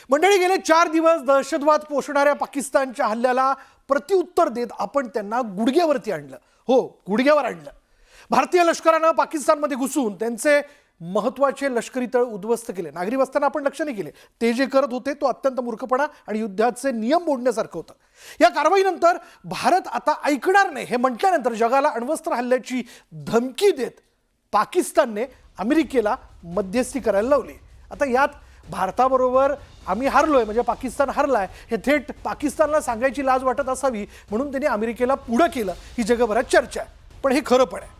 मंडळी, गेले 4 दिवस दहशतवाद पोषणाऱ्या पाकिस्तानच्या हल्ल्याला प्रत्युत्तर देत आपण त्यांना गुडघ्यावरती आणलं. हो, गुडघ्यावर आणलं. भारतीय लष्करानं पाकिस्तानमध्ये घुसून त्यांचे महत्त्वाचे लष्करी तळ उद्ध्वस्त केले. नागरी वस्त्यांना आपण लक्ष नाही केले. ते जे करत होते तो अत्यंत मूर्खपणा आणि युद्धाचे नियम मोडण्यासारखं होतं. या कारवाईनंतर भारत आता ऐकणार नाही हे म्हटल्यानंतर जगाला अण्वस्त्र हल्ल्याची धमकी देत पाकिस्तानने अमेरिकेला मध्यस्थी करायला लावली. आता यात भारताबरोबर आम्ही हारलोय म्हणजे पाकिस्तान हरलाय हे थेट पाकिस्तानला सांगायची लाज वाटत असावी म्हणून त्यांनी अमेरिकेला पुढं केलं ही जगभरात चर्चा आहे. पण हे खरं पण आहे.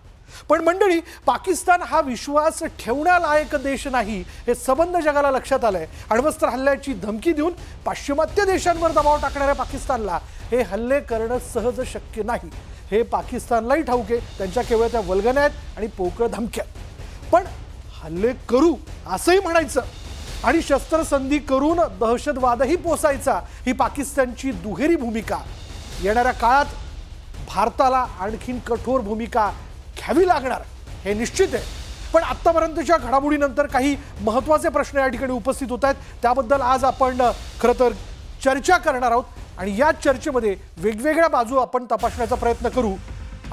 पण मंडळी, पाकिस्तान हा विश्वास ठेवण्यालायक देश नाही हे सबंध जगाला लक्षात आलंय. अण्वस्त्र हल्ल्याची धमकी देऊन पाश्चिमात्य देशांवर दबाव टाकणाऱ्या पाकिस्तानला हे हल्ले करणं सहज शक्य नाही हे पाकिस्तानलाही ठाऊक आहे. त्यांच्या केवळ त्या वल्गना आहेत आणि पोकळ धमक्या. पण हल्ले करू असंही म्हणायचं आणि शस्त्रसंधी करून दहशतवादही पोसायचा ही पाकिस्तानची दुहेरी भूमिका. येणाऱ्या काळात भारताला आणखीन कठोर भूमिका घ्यावी लागणार हे निश्चित आहे. पण आत्तापर्यंतच्या घडामोडीनंतर काही महत्त्वाचे प्रश्न या ठिकाणी उपस्थित होत आहेत. त्याबद्दल आज आपण खरं तर चर्चा करणार आहोत आणि या चर्चेमध्ये वेगवेगळ्या बाजू आपण तपासण्याचा प्रयत्न करू.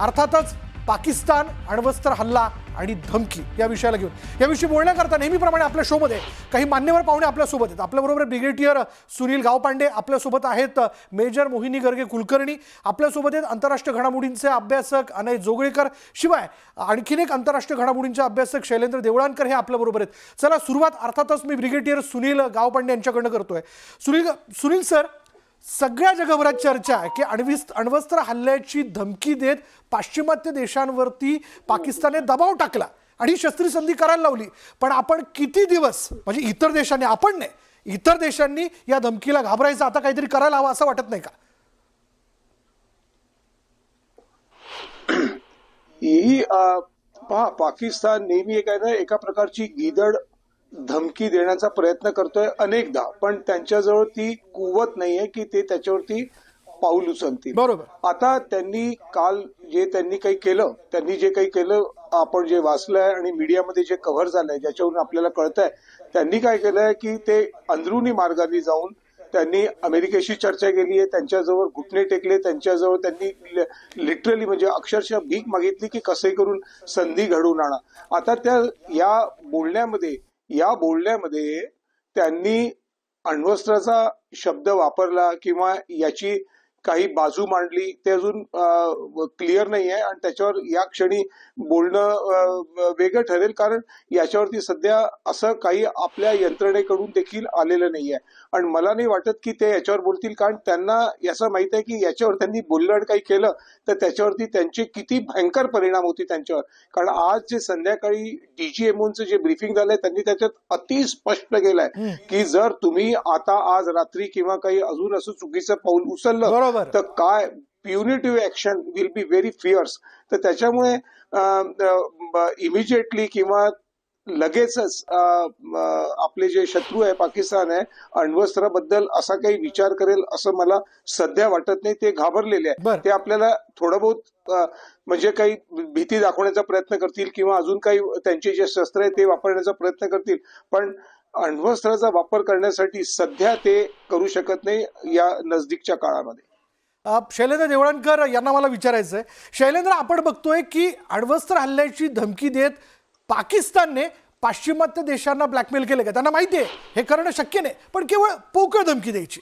अर्थातच पाकिस्तान, अण्वस्त्र हल्ला आणि धमकी या विषयाला घेऊन याविषयी बोलण्याकरता नेहमीप्रमाणे आपल्या शोमध्ये काही मान्यवर पाहुणे आपल्यासोबत आहेत. आपल्याबरोबर ब्रिगेडियर सुनील गावपांडे आपल्यासोबत आहेत. मेजर मोहिनी गर्गे कुलकर्णी आपल्यासोबत आहेत. आंतरराष्ट्रीय घडामोडींचे अभ्यासक अनय जोगळेकर, शिवाय आणखीन एक आंतरराष्ट्रीय घडामोडींचे अभ्यासक शैलेंद्र देवळानकर हे आपल्याबरोबर आहेत. चला सुरुवात अर्थातच मी ब्रिगेडियर सुनील गावपांडे यांच्याकडनं करतोय. सुनील सर, सगळ्या जगभरात चर्चा आहे की अण्वस्त्र हल्ल्याची धमकी देत पाश्चिमात्य देशांवरती पाकिस्तानने दबाव टाकला आणि शस्त्रसंधी करायला लावली. पण आपण किती दिवस म्हणजे इतर देशांनी, आपण नाही, इतर देशांनी या धमकीला घाबरायचं आता काहीतरी करायला हवं असं वाटत नाही का? ही पाकिस्तान नेहमी एका प्रकारची गिदड धमकी देण्याचा प्रयत्न करतोय अनेकदा, पण त्यांच्याजवळ ती कुवत नाहीये की ते त्याच्यावरती पाऊल उचलतील. बरोबर. आता त्यांनी काल त्यांनी जे काही केलं आपण जे वाचलंय आणि मीडियामध्ये जे कव्हर झालंय ज्याच्यावरून आपल्याला कळतंय, त्यांनी काय केलंय की ते अंदरुनी मार्गाने जाऊन त्यांनी अमेरिकेशी चर्चा केली आहे. त्यांच्याजवळ घुटणे टेकले, त्यांच्याजवळ त्यांनी लिटरली म्हणजे अक्षरशः भीक मागितली की कसे करून संधी घडवून आणा. आता या बोलण्यामध्ये त्यांनी अण्वस्त्राचा शब्द वापरला किंवा याची काही बाजू मांडली ते अजून क्लिअर नाही आहे आणि त्याच्यावर या क्षणी बोलणं वेगळं ठरेल, कारण याच्यावरती सध्या असं काही आपल्या यंत्रणेकडून देखील आलेलं नाहीये आणि मला नाही वाटत की ते याच्यावर बोलतील, कारण त्यांना याचं माहित आहे की याच्यावर त्यांनी बोललं आणि काही केलं तर त्याच्यावरती त्यांचे किती भयंकर परिणाम होतील त्यांच्यावर. कारण आज जे संध्याकाळी DGMOचं जे ब्रीफिंग झालंय त्यांनी त्याच्यात अति स्पष्ट केलंय की जर तुम्ही आता आज रात्री किंवा काही अजून असं चुकीचं पाऊल उचललं तर काय punitive action will be very fierce. तर त्याच्यामुळे इमिजिएटली किंवा लगेचच आपले जे शत्रू आहे पाकिस्तान आहे अण्वस्त्राबद्दल असा काही विचार करेल असं मला सध्या वाटत नाही. ते घाबरलेले आहे. ते आपल्याला थोडं बहुत म्हणजे काही भीती दाखवण्याचा प्रयत्न करतील किंवा अजून काही त्यांचे जे शस्त्र आहे ते वापरण्याचा प्रयत्न करतील, पण अण्वस्त्राचा वापर करण्यासाठी सध्या ते करू शकत नाही या नजदीकच्या काळामध्ये. शैलेंद्र देवळानकर यांना मला विचारायचं आहे. शैलेंद्र, आपण बघतोय की अण्वस्त्र हल्ल्याची धमकी देत पाकिस्तानने पाश्चिमात्य देशांना ब्लॅकमेल केलं का? त्यांना माहिती आहे हे करणं शक्य नाही, पण केवळ पोकळ धमकी द्यायची.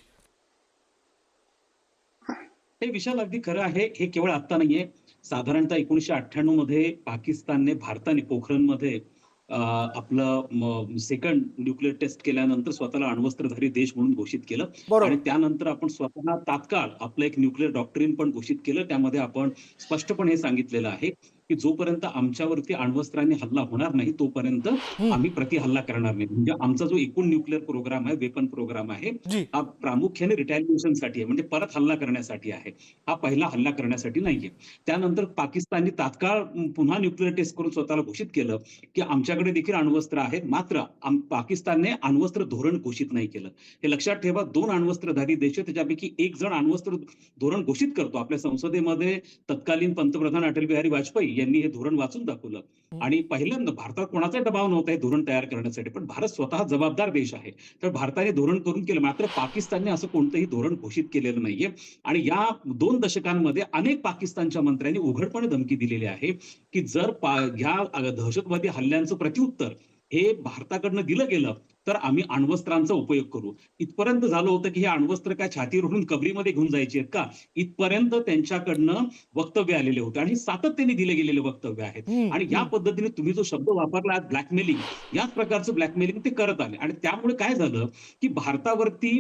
हे विशाल अगदी खरं आहे. हे केवळ आता नाहीये. साधारणतः 1998 मध्ये पाकिस्तानने भारताने पोखरणमध्ये आपलं सेकंड न्यूक्लिअर टेस्ट केल्यानंतर स्वतःला अण्वस्त्रधारी देश म्हणून घोषित केलं आणि त्यानंतर आपण स्वतःला तात्काळ आपलं एक न्यूक्लिअर डॉक्ट्रिन पण घोषित केलं. त्यामध्ये आपण स्पष्टपणे हे सांगितलेलं आहे की जोपर्यंत आमच्यावरती अण्वस्त्रांनी हल्ला होणार नाही तोपर्यंत आम्ही प्रतिहल्ला करणार नाही. म्हणजे आमचा जो एकूण न्यूक्लिअर प्रोग्राम आहे, वेपन प्रोग्राम आहे, हा प्रामुख्याने रिटॅलिएशनसाठी आहे, म्हणजे परत हल्ला करण्यासाठी आहे. हा पहिला हल्ला करण्यासाठी नाहीये. त्यानंतर पाकिस्तानने तात्काळ पुन्हा न्यूक्लिअर टेस्ट करून स्वतःला घोषित केलं की आमच्याकडे देखील अण्वस्त्र आहेत, मात्र पाकिस्तानने अण्वस्त्र धोरण घोषित नाही केलं. हे लक्षात ठेवा. 2 अण्वस्त्रधारी देश त्याच्यापैकी एक जण अण्वस्त्र धोरण घोषित करतो. आपल्या संसदेमध्ये तत्कालीन पंतप्रधान अटल बिहारी वाजपेयी यांनी हे धोरण वाचून दाखवलं आणि पहिल्यांदा भारतात कोणाचाही दबाव नव्हता हे धोरण तयार करण्यासाठी, पण भारत स्वतः जबाबदार देश आहे, तर भारताने धोरण करून केलं. मात्र पाकिस्तानने असं कोणतंही धोरण घोषित केलेलं नाहीये आणि या 2 दशकांमध्ये अनेक पाकिस्तानच्या मंत्र्यांनी उघडपणे धमकी दिलेली आहे की जर ह्या दहशतवादी हल्ल्यांचं प्रत्युत्तर हे भारताकडनं दिलं गेलं तर आम्ही अण्वस्त्रांचा उपयोग करू. इथपर्यंत झालं होतं की हे अण्वस्त्र काय छातीवर ओढून कबरीमध्ये घेऊन जायचे आहेत का, इथपर्यंत त्यांच्याकडनं वक्तव्य आलेले होते आणि सातत्याने दिले गेलेले वक्तव्य आहेत. आणि या पद्धतीने तुम्ही जो शब्द वापरला ब्लॅकमेलिंग, याच प्रकारचं ब्लॅकमेलिंग ते करत आले आणि त्यामुळे काय झालं की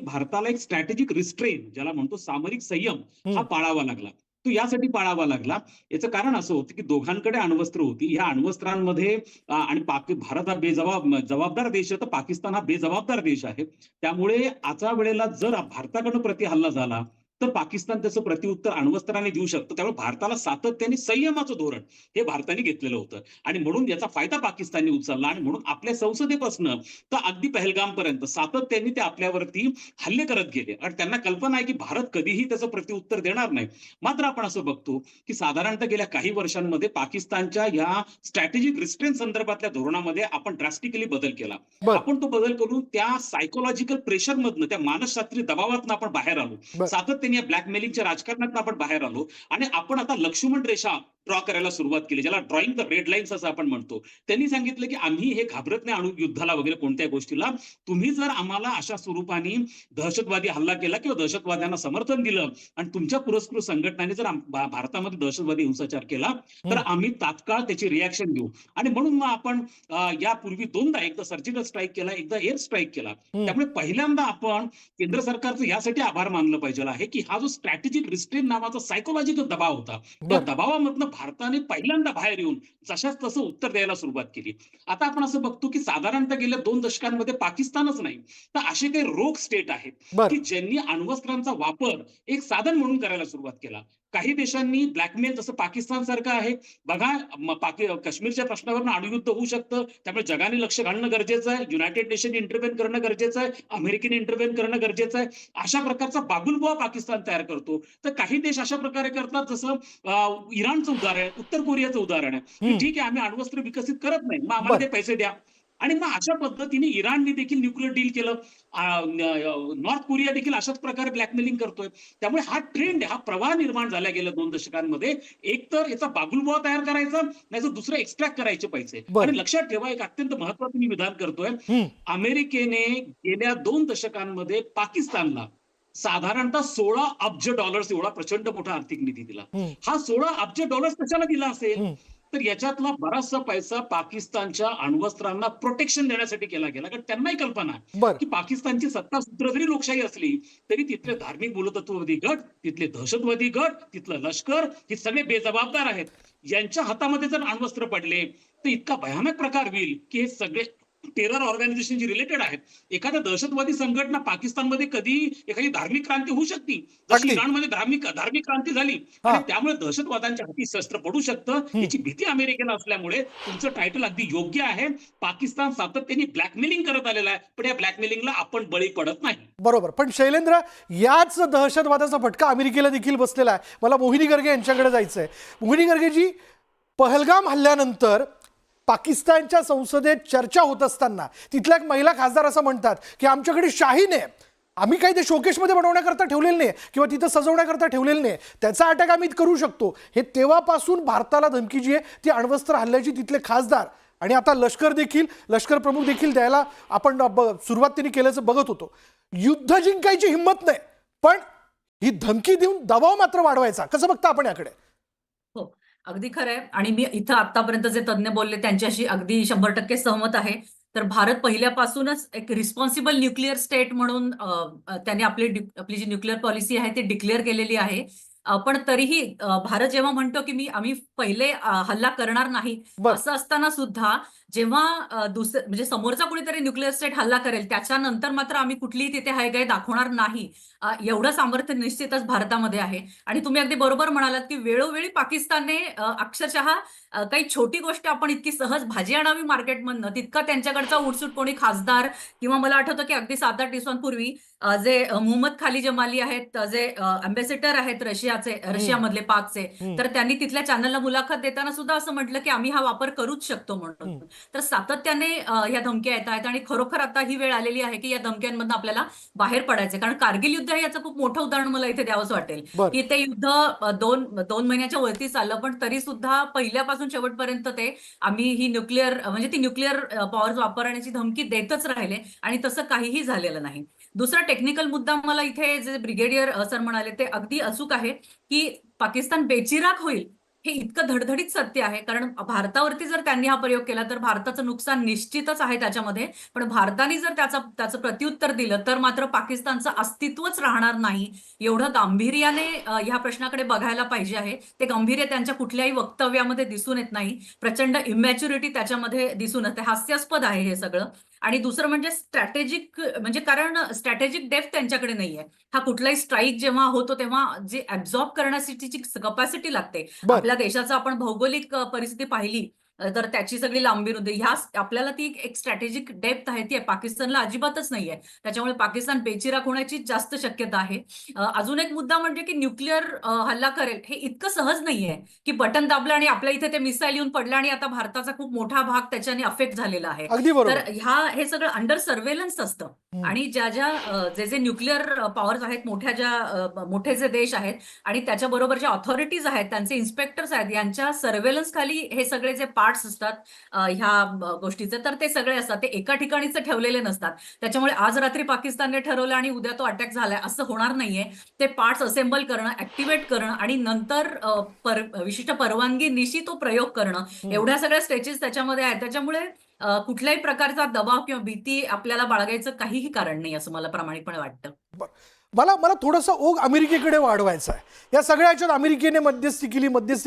भारताला एक स्ट्रॅटेजिक रिस्ट्रेन ज्याला म्हणतो सामरिक संयम हा पाळावा लागला. तो यासाठी पाळावा लागला, याचं कारण असं होतं की दोघांकडे अण्वस्त्र होती. या अण्वस्त्रांमध्ये आणि भारत हा जबाबदार देश आहे, तर पाकिस्तान हा बेजबाबदार देश आहे. त्यामुळे आजच्या वेळेला जर भारताकडनं प्रतिहल्ला झाला तर पाकिस्तान त्याचं प्रत्युत्तर अण्वस्त्राने देऊ शकतं. त्यामुळे भारताला सातत्याने संयमाचं धोरण हे भारताने घेतलेलं होतं आणि म्हणून याचा फायदा पाकिस्तानने उचलला आणि म्हणून आपल्या संसदेपासून तर अगदी पहलगाम पर्यंत सातत्याने ते आपल्यावरती हल्ले करत गेले आणि त्यांना कल्पना आहे की भारत कधीही त्याचं प्रत्युत्तर देणार नाही. मात्र आपण असं बघतो की साधारणतः गेल्या काही वर्षांमध्ये पाकिस्तानच्या या स्ट्रॅटेजिक रिस्ट्रेन संदर्भातल्या धोरणामध्ये आपण ड्रास्टिकली बदल केला. आपण तो बदल करून त्या सायकोलॉजिकल प्रेशर मधनं, त्या मानसशास्त्रीय दबावातनं आपण बाहेर आलो. सातत्याने या ब्लॅकमेलिंगच्या राजकारणातून आपण बाहेर आलो आणि आपण आता लक्ष्मण रेषा ड्रॉ करायला सुरुवात केली, ज्याला ड्रॉइंग द रेड लाईन्स असं आपण म्हणतो. त्यांनी सांगितलं की आम्ही हे घाबरत नाही अणु युद्धाला वगैरे कोणत्या गोष्टीला. तुम्ही जर आम्हाला अशा स्वरूपाने दहशतवादी हल्ला केला किंवा दहशतवाद्यांना समर्थन दिलं आणि तुमच्या पुरस्कृत संघटनाने जर भारतामध्ये दहशतवादी हिंसाचार केला तर आम्ही तात्काळ त्याची रिॲक्शन देऊ. आणि म्हणून मग आपण यापूर्वी 2दा, एकदा सर्जिकल स्ट्राईक केला, एकदा एअर स्ट्राईक केला. त्यामुळे पहिल्यांदा आपण केंद्र सरकारचं यासाठी आभार मानलं पाहिजे आहे की हा जो स्ट्रॅटेजिक रिस्ट्रेन नावाचा सायकोलॉजिकल दबाव होता, त्या दबावामधनं भारताने पहिल्यांदा बाहेर येऊन जशाच तसं उत्तर द्यायला सुरुवात केली. आता आपण असं बघतो की साधारणतः गेल्या 2 दशकांमध्ये पाकिस्तानच नाही तर असे काही रोग स्टेट आहेत की ज्यांनी अण्वस्त्रांचा वापर एक साधन म्हणून करायला सुरुवात केला. काही देशांनी ब्लॅकमेल, जसं पाकिस्तान सारखं आहे बघा, काश्मीरच्या प्रश्नावर अणुयुद्ध होऊ शकतं, त्यामुळे जगाने लक्ष घालणं गरजेचं आहे, युनायटेड नेशन इंटरव्हेन करणं गरजेचं आहे, अमेरिकेने इंटरव्हेन करणं गरजेचं आहे. अशा प्रकारचा बागुलबुवा पाकिस्तान तयार करतो. तर काही देश अशा प्रकारे करतात, जसं इराणचं उदाहरण, उत्तर कोरियाचं उदाहरण आहे की ठीक आहे आम्ही अण्वस्त्र विकसित करत नाही, मग आम्हाला ते पैसे द्या. आणि मग अशा पद्धतीने इराणने देखील न्यूक्लिअर डील केलं, नॉर्थ कोरिया देखील अशाच प्रकारे ब्लॅकमेलिंग करतोय. त्यामुळे हा ट्रेंड, हा प्रवाह निर्माण झाला गेल्या 2 दशकांमध्ये. एक तर याचा बागुलबुवा तयार करायचा, नाही तर दुसरं एक्स्ट्रॅक्ट करायचे पैसे. आणि लक्षात ठेवा, एक अत्यंत महत्वाचं मी विधान करतोय, अमेरिकेने गेल्या 2 दशकांमध्ये पाकिस्तानला साधारणतः $16 अब्ज एवढा प्रचंड मोठा आर्थिक निधी दिला. हा $16 अब्ज कशाला दिला असेल तर याच्यातला बराचसा पैसा पाकिस्तानच्या अण्वस्त्रांना प्रोटेक्शन देण्यासाठी केला गेला. कारण त्यांनाही कल्पना आहे की पाकिस्तानची सत्ता सूत्र जरी लोकशाही असली तरी तिथले धार्मिक मूलतत्ववादी गट, तिथले दहशतवादी गट, तिथलं लष्कर हे सगळे बेजबाबदार आहेत. यांच्या हातामध्ये जर अण्वस्त्र पडले तर इतका भयानक प्रकार होईल की हे सगळे टेरर ऑर्गनायझेशनशी रिलेटेड आहेत. एखाद्या दहशतवादी संघटना पाकिस्तानमध्ये कधी एखादी धार्मिक क्रांती होऊ शकते, जशी इराणमध्ये धार्मिक क्रांती झाली आणि त्यामुळे दहशतवाद्यांच्या हाती शस्त्र पडू शकतं. याची भीती अमेरिकेला असल्यामुळे तुमचं टायटल अगदी योग्य आहे. पाकिस्तान सातत्याने ब्लॅकमेलिंग करत आलेला आहे, पण या ब्लॅकमेलिंगला आपण बळी पडत नाही. बरोबर. पण शैलेंद्र, याच दहशतवादाचा फटका अमेरिकेला देखील बसलेला आहे. मला मोहिनी गर्गे यांच्याकडे जायचंय. मोहिनी गर्गेजी, पहलगाम हल्ल्यानंतर पाकिस्तानच्या संसदेत चर्चा होत असताना तिथल्या एक महिला खासदार असं म्हणतात की आमच्याकडे शाहीन आहे, आम्ही काही ते शोकेशमध्ये बनवण्याकरता ठेवलेलं नाही किंवा तिथं सजवण्याकरता ठेवलेलं नाही, त्याचा अटॅक आम्ही करू शकतो. हे तेव्हापासून भारताला धमकी जी आहे ती अण्वस्त्र हल्ल्याची तिथले खासदार आणि आता लष्कर प्रमुख देखील द्यायला आपण सुरुवात त्यांनी केल्याचं बघत होतो. युद्ध जिंकायची हिंमत नाही, पण ही धमकी देऊन दबाव मात्र वाढवायचा. कसं बघता आपण याकडे? हो, अगदी खरं आहे. आणि मी इथं आतापर्यंत जे तज्ञ बोलले त्यांच्याशी अगदी 100% सहमत आहे. तर भारत पहिल्यापासूनच एक रिस्पॉन्सिबल न्यूक्लिअर स्टेट म्हणून त्यांनी आपली जी न्यूक्लिअर पॉलिसी आहे ती डिक्लेअर केलेली आहे. पण तरीही भारत जेव्हा म्हणतो की आम्ही पहिले हल्ला करणार नाही, असं असताना सुद्धा जेव्हा म्हणजे समोरचा कुणीतरी न्यूक्लिअर स्टेट हल्ला करेल त्याच्यानंतर मात्र आम्ही कुठलीही तिथे हायगाय दाखवणार नाही, एवढं सामर्थ्य निश्चितच भारतामध्ये आहे. आणि तुम्ही अगदी बरोबर म्हणालात की वेळोवेळी पाकिस्तानने अक्षरशः काही छोटी गोष्ट आपण इतकी सहज भाजी आणावी मार्केटमधनं, तितका त्यांच्याकडचा उठसूट कोणी खासदार किंवा मला आठवतं की अगदी 7-8 दिवसांपूर्वी जे मोहम्मद खाली जमाली आहेत, जे अँबॅसेडर आहेत रशिया रशियामधले पाकचे, तर त्यांनी तिथल्या चॅनलला मुलाखत देताना सुद्धा असं म्हटलं की आम्ही हा वापर करूच शकतो म्हणून. तर सातत्याने या धमक्या येत आहेत आणि खरोखर आता ही वेळ आलेली आहे की या धमक्यांमधून आपल्याला बाहेर पडायचे. कारण कारगिल युद्ध हे याचं खूप मोठं उदाहरण मला इथे द्यावंच वाटेल बरं. की ते युद्ध दोन महिन्याच्या वरती चाललं, पण तरी सुद्धा पहिल्यापासून शेवटपर्यंत ते आम्ही ही म्हणजे ती न्यूक्लिअर पॉवर वापरण्याची धमकी देतच राहिले आणि तसं काहीही झालेलं नाही. दुसरा टेक्निकल मुद्दा मला इथे जे ब्रिगेडियर सर म्हणाले ते अगदी अचूक आहे की पाकिस्तान बेचिराख होईल हे इतकं धडधडीत सत्य आहे. कारण भारतावरती जर त्यांनी हा प्रयोग केला तर भारताचं नुकसान निश्चितच आहे त्याच्यामध्ये, पण भारताने जर त्याचं प्रत्युत्तर दिलं तर मात्र पाकिस्तानचं अस्तित्वच राहणार नाही. एवढं गांभीर्याने ह्या प्रश्नाकडे बघायला पाहिजे आहे. ते गांभीर्य त्यांच्या कुठल्याही वक्तव्यामध्ये दिसून येत नाही. प्रचंड इमॅच्युरिटी त्याच्यामध्ये दिसून येते. हास्यास्पद आहे हे सगळं. आणि दुसरं म्हणजे म्हणजे कारण स्ट्रॅटेजिक डेप्थ त्यांच्याकडे नाहीये. हा कुठलाही स्ट्राईक जेव्हा होतो तेव्हा जे ऍब्झॉर्ब करण्यासाठीची कपॅसिटी लागते. बरं. आपल्या देशाचं आपण भौगोलिक परिस्थिती पाहिली तर त्याची सगळी लांबी रुंदी आपल्याला ती एक स्ट्रॅटेजिक डेप्थ आहे ती पाकिस्तानला अजिबातच नाहीये. त्याच्यामुळे पाकिस्तान बेचिराख होण्याची जास्त शक्यता आहे. अजून एक मुद्दा म्हणजे की न्यूक्लिअर हल्ला करेल हे इतकं सहज नाहीये की बटन दाबलं आणि आपल्या इथे ते मिसाईल येऊन पडलं आणि आता भारताचा खूप मोठा भाग त्याच्याने अफेक्ट झालेला आहे. अगदी बरोबर. तर हे सगळं अंडर सर्व्हेलन्स असतं आणि जे न्यूक्लिअर पॉवर्स आहेत, मोठे जे देश आहेत आणि त्याच्याबरोबर ज्या ऑथॉरिटीज आहेत, त्यांचे इन्स्पेक्टर्स आहेत, यांच्या सर्व्हेलन्स खाली हे सगळे जे पार्ट्स असतात ह्या गोष्टीचे, तर ते सगळे असतात. ते एका ठिकाणीच ठेवलेले नसतात. त्याच्यामुळे आज रात्री पाकिस्तानने ठरवलं आणि उद्या तो अटॅक झालाय असं होणार नाहीये. ते पार्ट्स असेंबल करणं, ऍक्टिव्हेट करणं आणि नंतर विशिष्ट परवानगी निशी तो प्रयोग करणं, एवढ्या सगळ्या स्टेजेस त्याच्यामध्ये आहेत. त्याच्यामुळे कुठल्याही प्रकारचा दबाव किंवा भीती आपल्याला बाळगायचं काहीही कारण नाही असं मला प्रामाणिकपणे वाटतं. मला थोडासा ओघ अमेरिकेकडे वाढवायचा आहे. या सगळ्या याच्यात अमेरिकेने मध्यस्थी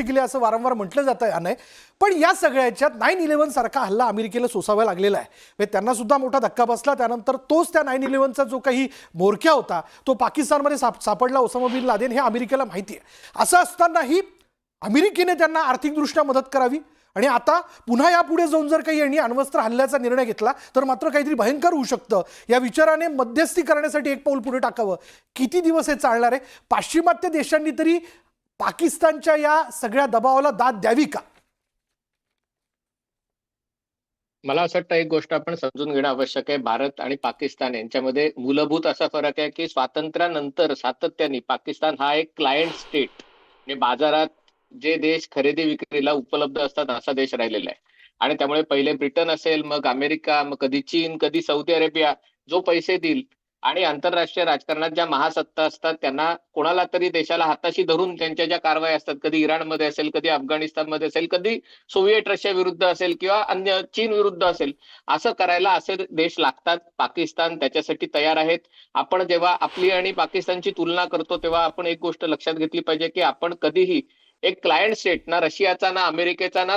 केली असं वारंवार म्हटलं जातं याने. पण या सगळ्या याच्यात 9/11 सारखा हल्ला अमेरिकेला सोसावा लागलेला आहे. म्हणजे त्यांना सुद्धा मोठा धक्का बसला. त्यानंतर तोच त्या 9/11चा जो काही म्होरक्या होता तो पाकिस्तानमध्ये सापडला, ओसामा बिन लादेन, हे अमेरिकेला माहिती आहे. असं असतानाही अमेरिकेने त्यांना आर्थिकदृष्ट्या मदत करावी आणि आता पुन्हा यापुढे जाऊन जर काही यांनी अण्वस्त्र हल्ल्याचा निर्णय घेतला तर मात्र काहीतरी भयंकर होऊ शकतं. या विचाराने मध्यस्थी करण्यासाठी एक पाऊल पुढे टाकावं. किती दिवस हे चालणार आहे? पाश्चिमात्य देशांनी तरी पाकिस्तानच्या या सगळ्या दबावाला दाद द्यावी का? मला असं वाटतं एक गोष्ट आपण समजून घेणं आवश्यक आहे. भारत आणि पाकिस्तान यांच्यामध्ये मूलभूत असा फरक आहे की स्वातंत्र्यानंतर सातत्याने पाकिस्तान हा एक क्लायंट स्टेट म्हणजे बाजारात जे देश खरेदी विक्रीला उपलब्ध असतात असा देश राहिलेला आहे. आणि त्यामुळे पहिले ब्रिटन असेल, मग अमेरिका, मग कधी चीन, कधी सौदी अरेबिया जो पैसे देईल आणि आंतरराष्ट्रीय राजकारणात ज्या महासत्ता असतात त्यांना कोणाला तरी देशाला हाताशी धरून त्यांच्या ज्या कारवाई असतात, कधी इराणमध्ये असेल, कधी अफगाणिस्तानमध्ये असेल, कधी सोव्हिएट रशिया विरुद्ध असेल किंवा अन्य चीन विरुद्ध असेल, असं करायला असे देश लागतात. पाकिस्तान त्याच्यासाठी तयार आहेत. आपण जेव्हा आपली आणि पाकिस्तानची तुलना करतो तेव्हा आपण एक गोष्ट लक्षात घेतली पाहिजे की आपण कधीही एक क्लायंट स्टेट ना रशियाचा, ना अमेरिकेचा, ना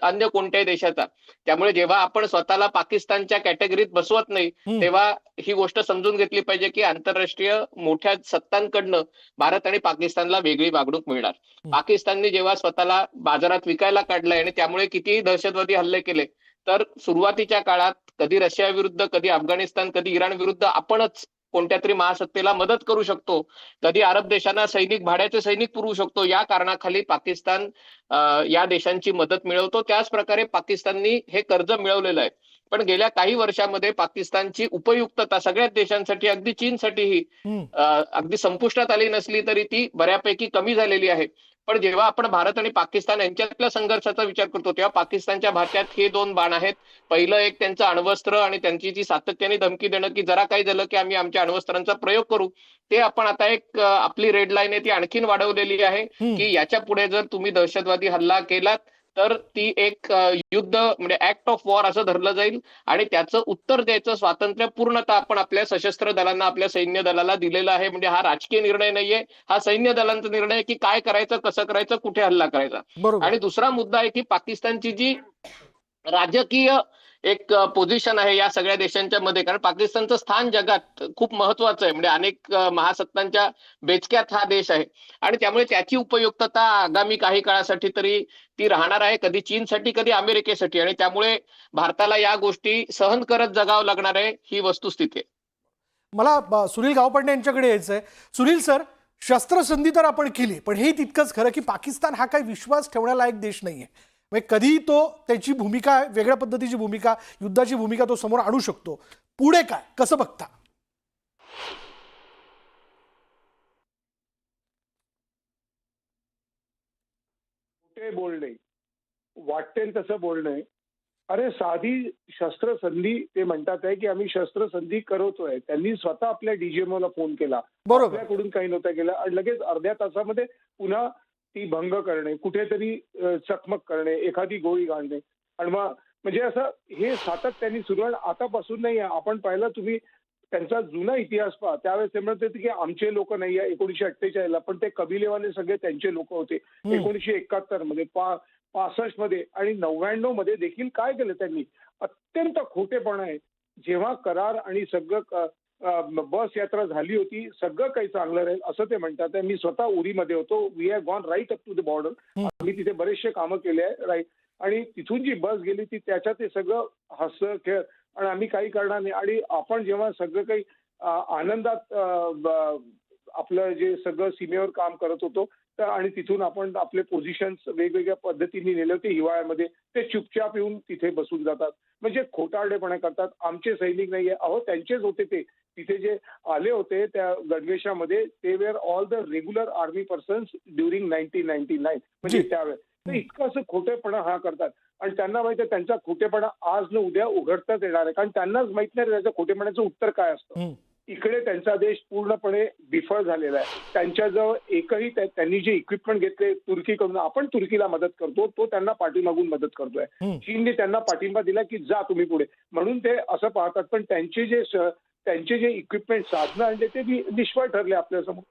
अन्य कोणत्याही देशाचा. त्यामुळे जेव्हा आपण स्वतःला पाकिस्तानच्या कॅटेगरीत बसवत नाही तेव्हा ही गोष्ट समजून घेतली पाहिजे की आंतरराष्ट्रीय मोठ्या सत्तांकडनं भारत आणि पाकिस्तानला वेगळी वागणूक मिळणार. पाकिस्तानने जेव्हा स्वतःला बाजारात विकायला काढलंय आणि त्यामुळे कितीही दहशतवादी हल्ले केले तर सुरुवातीच्या काळात कधी रशिया विरुद्ध, कधी अफगाणिस्तान, कधी इराण विरुद्ध आपणच कोणत्या तरी महासत्तेला मदत करू शकतो, कधी अरब देशांना भाड्याचे सैनिक पुरवू शकतो. या कारणाखाली पाकिस्तान या देशांची मदत मिळवतो. त्याच प्रकारे पाकिस्ताननी हे कर्ज मिळवलेलं आहे. पण गेल्या काही वर्षांमध्ये पाकिस्तानची उपयुक्तता सगळ्याच देशांसाठी, अगदी चीनसाठीही अगदी संपुष्टात आली नसली तरी ती बऱ्यापैकी कमी झालेली आहे. पण जेव्हा आपण भारत आणि पाकिस्तान यांच्यातल्या संघर्षाचा विचार करतो तेव्हा पाकिस्तानच्या भारतात हे दोन बाण आहेत. पहिलं एक त्यांचं अण्वस्त्र आणि त्यांची जी सातत्याने धमकी देणं की जरा काही झालं की आम्ही आमच्या अण्वस्त्रांचा प्रयोग करू, ते आपण आता एक आपली रेड लाईन आहे ती आणखीन वाढवलेली आहे की याच्या पुढे जर तुम्ही दहशतवादी हल्ला केलात तर ती एक युद्ध म्हणजे ऍक्ट ऑफ वॉर असं धरलं जाईल आणि त्याचं उत्तर द्यायचं स्वातंत्र्य पूर्णतः आपण आपल्या सशस्त्र दलांना, आपल्या सैन्य दलाला दिलेला आहे. म्हणजे हा राजकीय निर्णय नाहीये, हा सैन्य दलांचा निर्णय आहे की काय करायचं, कसं करायचं, कुठे हल्ला करायचा. आणि दुसरा मुद्दा आहे की पाकिस्तानची जी राजकीय एक पोझिशन आहे या सगळ्या देशांच्या मध्ये, कारण पाकिस्तानचं स्थान जगात खूप महत्वाचं आहे. म्हणजे अनेक महासत्तांच्या बेचक्यात हा देश आहे आणि त्यामुळे त्याची उपयुक्तता आगामी काही काळासाठी तरी ती राहणार आहे, कधी चीनसाठी, कधी अमेरिकेसाठी. आणि त्यामुळे भारताला या गोष्टी सहन करत जगावं लागणार आहे, ही वस्तुस्थिती आहे. मला सुनील गावपांडे यांच्याकडे यायचंय. सुनील सर, शस्त्रसंधी तर आपण केली, पण हे तितकंच खरं की पाकिस्तान हा काही विश्वास ठेवण्यालायक देश नाहीये. म्हणजे कधी तो त्याची भूमिका, वेगळ्या पद्धतीची भूमिका, युद्धाची भूमिका तो समोर आणू शकतो. पुढे काय, कसं बघता? कुठे बोलणे, वाटेल तसं बोलणे. अरे साधी शस्त्रसंधी ते म्हणतात आहे की आम्ही शस्त्रसंधी करतोय. त्यांनी स्वतः आपल्या डीजीएमओला फोन केला. बरोबर. आपल्याकडून काही नव्हतं केलं आणि लगेच अर्ध्या तासामध्ये पुन्हा ती भंग करणे, कुठेतरी चकमक करणे, एखादी गोळी घालणे आणि मग म्हणजे असं हे सातत्याने सुरू आहे. आतापासून नाही आहे. आपण पाहिलं तुम्ही त्यांचा जुना इतिहास पहा. त्यावेळेस ते म्हणत होते की आमचे लोक नाही आहे 1948 ला, पण ते कबिलेवाले सगळे त्यांचे लोक होते. 1971 मध्ये 65 मध्ये आणि 99 मध्ये देखील काय केलं त्यांनी? अत्यंत खोटेपणा आहे. जेव्हा करार आणि सगळं बस यात्रा झाली होती, सगळं काही चांगलं राहील असं ते म्हणतात. मी स्वतः उरीमध्ये होतो. We have gone right up to the border. आम्ही तिथे बरेचसे कामं केले आहे राईट. आणि तिथून जी बस गेली ती त्याच्यात ते सगळं हसं खेळ आणि आम्ही काही करणार नाही. आणि आपण जेव्हा सगळं काही आनंदात आपलं जे सगळं सीमेवर काम करत होतो तर आणि तिथून आपण आपले पोझिशन्स वेगवेगळ्या पद्धतीने नेले होते हिवाळ्यामध्ये, ते चुपचाप येऊन तिथे बसून जातात. म्हणजे खोटारडेपणा करतात. आमचे सैनिक नाहीये. अहो त्यांचेच होते ते. तिथे जे आले होते त्या गणवेशामध्ये ते were all the regular army persons during 1999 म्हणजे त्यावेळेस. तर इतकं असं खोटेपणा हा करतात आणि त्यांना माहिती आहे त्यांचा खोटेपणा आज न उद्या उघडताच येणार आहे. कारण त्यांनाच माहित नाही त्याच्या खोटेपणाचं उत्तर काय असतं. इकडे त्यांचा देश पूर्णपणे विफळ झालेला आहे. त्यांच्याजवळ एकही त्यांनी जे इक्विपमेंट घेतले तुर्कीकडून, आपण तुर्कीला मदत करतो, तो त्यांना पाठीमागून मदत करतोय. चीनने त्यांना पाठिंबा दिला की जा तुम्ही पुढे, म्हणून ते असं पाहतात. पण त्यांचे जे इक्विपमेंट साधनं आणले ते निष्फळ ठरले आपल्यासमोर.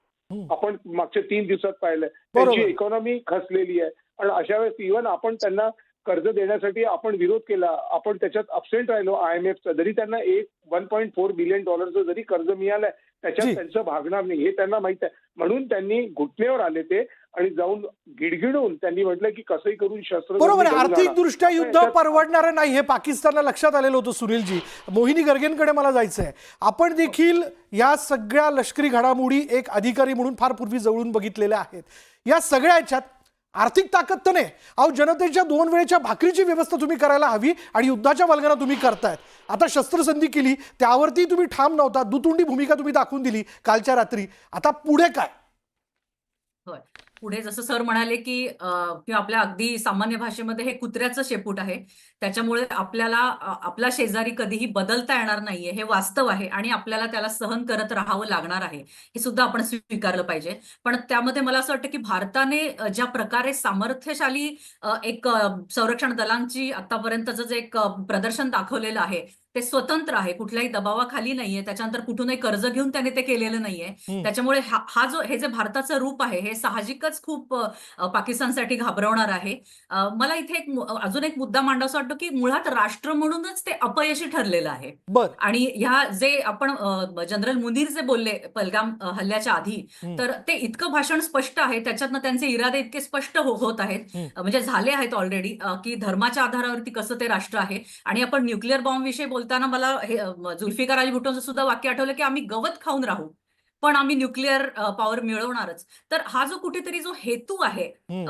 आपण मागच्या 3 दिवसात पाहिलंय त्यांची इकॉनॉमी खचलेली आहे. आणि अशा वेळेस इव्हन आपण त्यांना कर्ज देण्यासाठी आपण विरोध केला. आपण त्याच्यात अबसेंट राहिलो IMFचं. जरी त्यांना 1.4 बिलियन डॉलरचं जरी कर्ज मिळालंय त्याच्यात त्यांचं भागणार नाही हे त्यांना माहित आहे. म्हणून त्यांनी घुटण्यावर आले ते आणि जाऊन गिडगिडून त्यांनी म्हटलं की कसंही करून शस्त्र. बरोबर आहे. आर्थिकदृष्ट्या युद्ध परवडणारं नाही हे पाकिस्तानला लक्षात आलेलं होतं. सुनीलजी, मोहिनी गर्गेंकडे मला जायचं आहे. आपण देखील या सगळ्या लष्करी घडामोडी एक अधिकारी म्हणून फार पूर्वी जवळून बघितलेल्या आहेत. या सगळ्या ह्याच्यात आर्थिक ताकद तर नाही. अहो जनतेच्या 2 वेळेच्या भाकरीची व्यवस्था तुम्ही करायला हवी आणि युद्धाच्या वल्गना तुम्ही करतायत. आता शस्त्रसंधी केली, त्यावरती तुम्ही ठाम नव्हता. दुतोंडी भूमिका तुम्ही दाखवून दिली कालच्या रात्री. आता पुढे काय? होय. पुढे जसं सर म्हणाले की किंवा आपल्या अगदी सामान्य भाषेमध्ये हे कुत्र्याचं शेपूट आहे. त्याच्यामुळे आपल्याला आपला शेजारी कधीही बदलता येणार नाहीये हे वास्तव आहे आणि आपल्याला त्याला सहन करत राहावं लागणार आहे. हे सुद्धा आपण स्वीकारलं पाहिजे. पण त्यामध्ये मला असं वाटतं की भारताने ज्या प्रकारे सामर्थ्यशाली एक संरक्षण दलांची आतापर्यंतचं जे एक प्रदर्शन दाखवलेलं आहे ते स्वतंत्र आहे, कुठल्याही दबावाखाली नाहीये. त्याच्यानंतर कुठूनही कर्ज घेऊन त्याने ते केलेलं नाहीये. त्याच्यामुळे हे जे भारताचं रूप आहे हे साहजिकच खूप पाकिस्तानसाठी घाबरवणार आहे. मला इथे अजून एक मुद्दा मांडावासा वाटतो की मुळात राष्ट्र म्हणूनच ते अपयशी ठरलेलं आहे. बरं. आणि ह्या जे आपण जनरल मुनीर जे बोलले पहलगाम हल्ल्याच्या आधी, तर ते इतकं भाषण स्पष्ट आहे, त्याच्यातनं त्यांचे इरादे इतके स्पष्ट होत आहेत, म्हणजे झाले आहेत ऑलरेडी, की धर्माच्या आधारावरती कसं ते राष्ट्र आहे. आणि आपण न्यूक्लिअर बॉम्ब विषयी बोलताना मला हे जुल्फिकार अली भुट्टोचं सुद्धा वाक्य आठवलं की आम्ही गवत खाऊन राहू पण आम्ही न्यूक्लिअर पॉवर मिळवणारच. तर हा जो कुठेतरी जो हेतू आहे,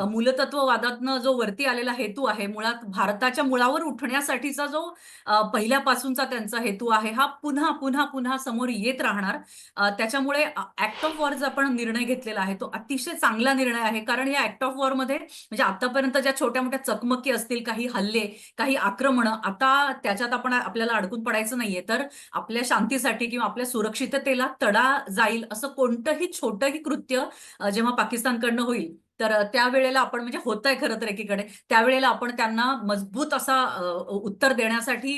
मूलतत्ववादातनं जो वरती आलेला हेतू आहे, मुळात भारताच्या मुळावर उठण्यासाठीचा जो पहिल्यापासूनचा त्यांचा हेतू आहे, हा पुन्हा पुन्हा पुन्हा समोर येत राहणार. त्याच्यामुळे ऍक्ट ऑफ वॉर जो आपण निर्णय घेतलेला आहे तो अतिशय चांगला निर्णय आहे. कारण या ऍक्ट ऑफ वॉर मध्ये म्हणजे आतापर्यंत ज्या छोट्या मोठ्या चकमकी असतील, काही हल्ले, काही आक्रमणं, आता त्याच्यात आपल्याला अडकून पडायचं नाहीये. तर आपल्या शांतीसाठी किंवा आपल्या सुरक्षिततेला तडा जाईल असं कोणतंही छोटंही कृत्य जेव्हा पाकिस्तानकडनं होईल तर त्यावेळेला आपण, म्हणजे होतंय खरं तर एकीकडे, त्यावेळेला आपण त्यांना मजबूत असा उत्तर देण्यासाठी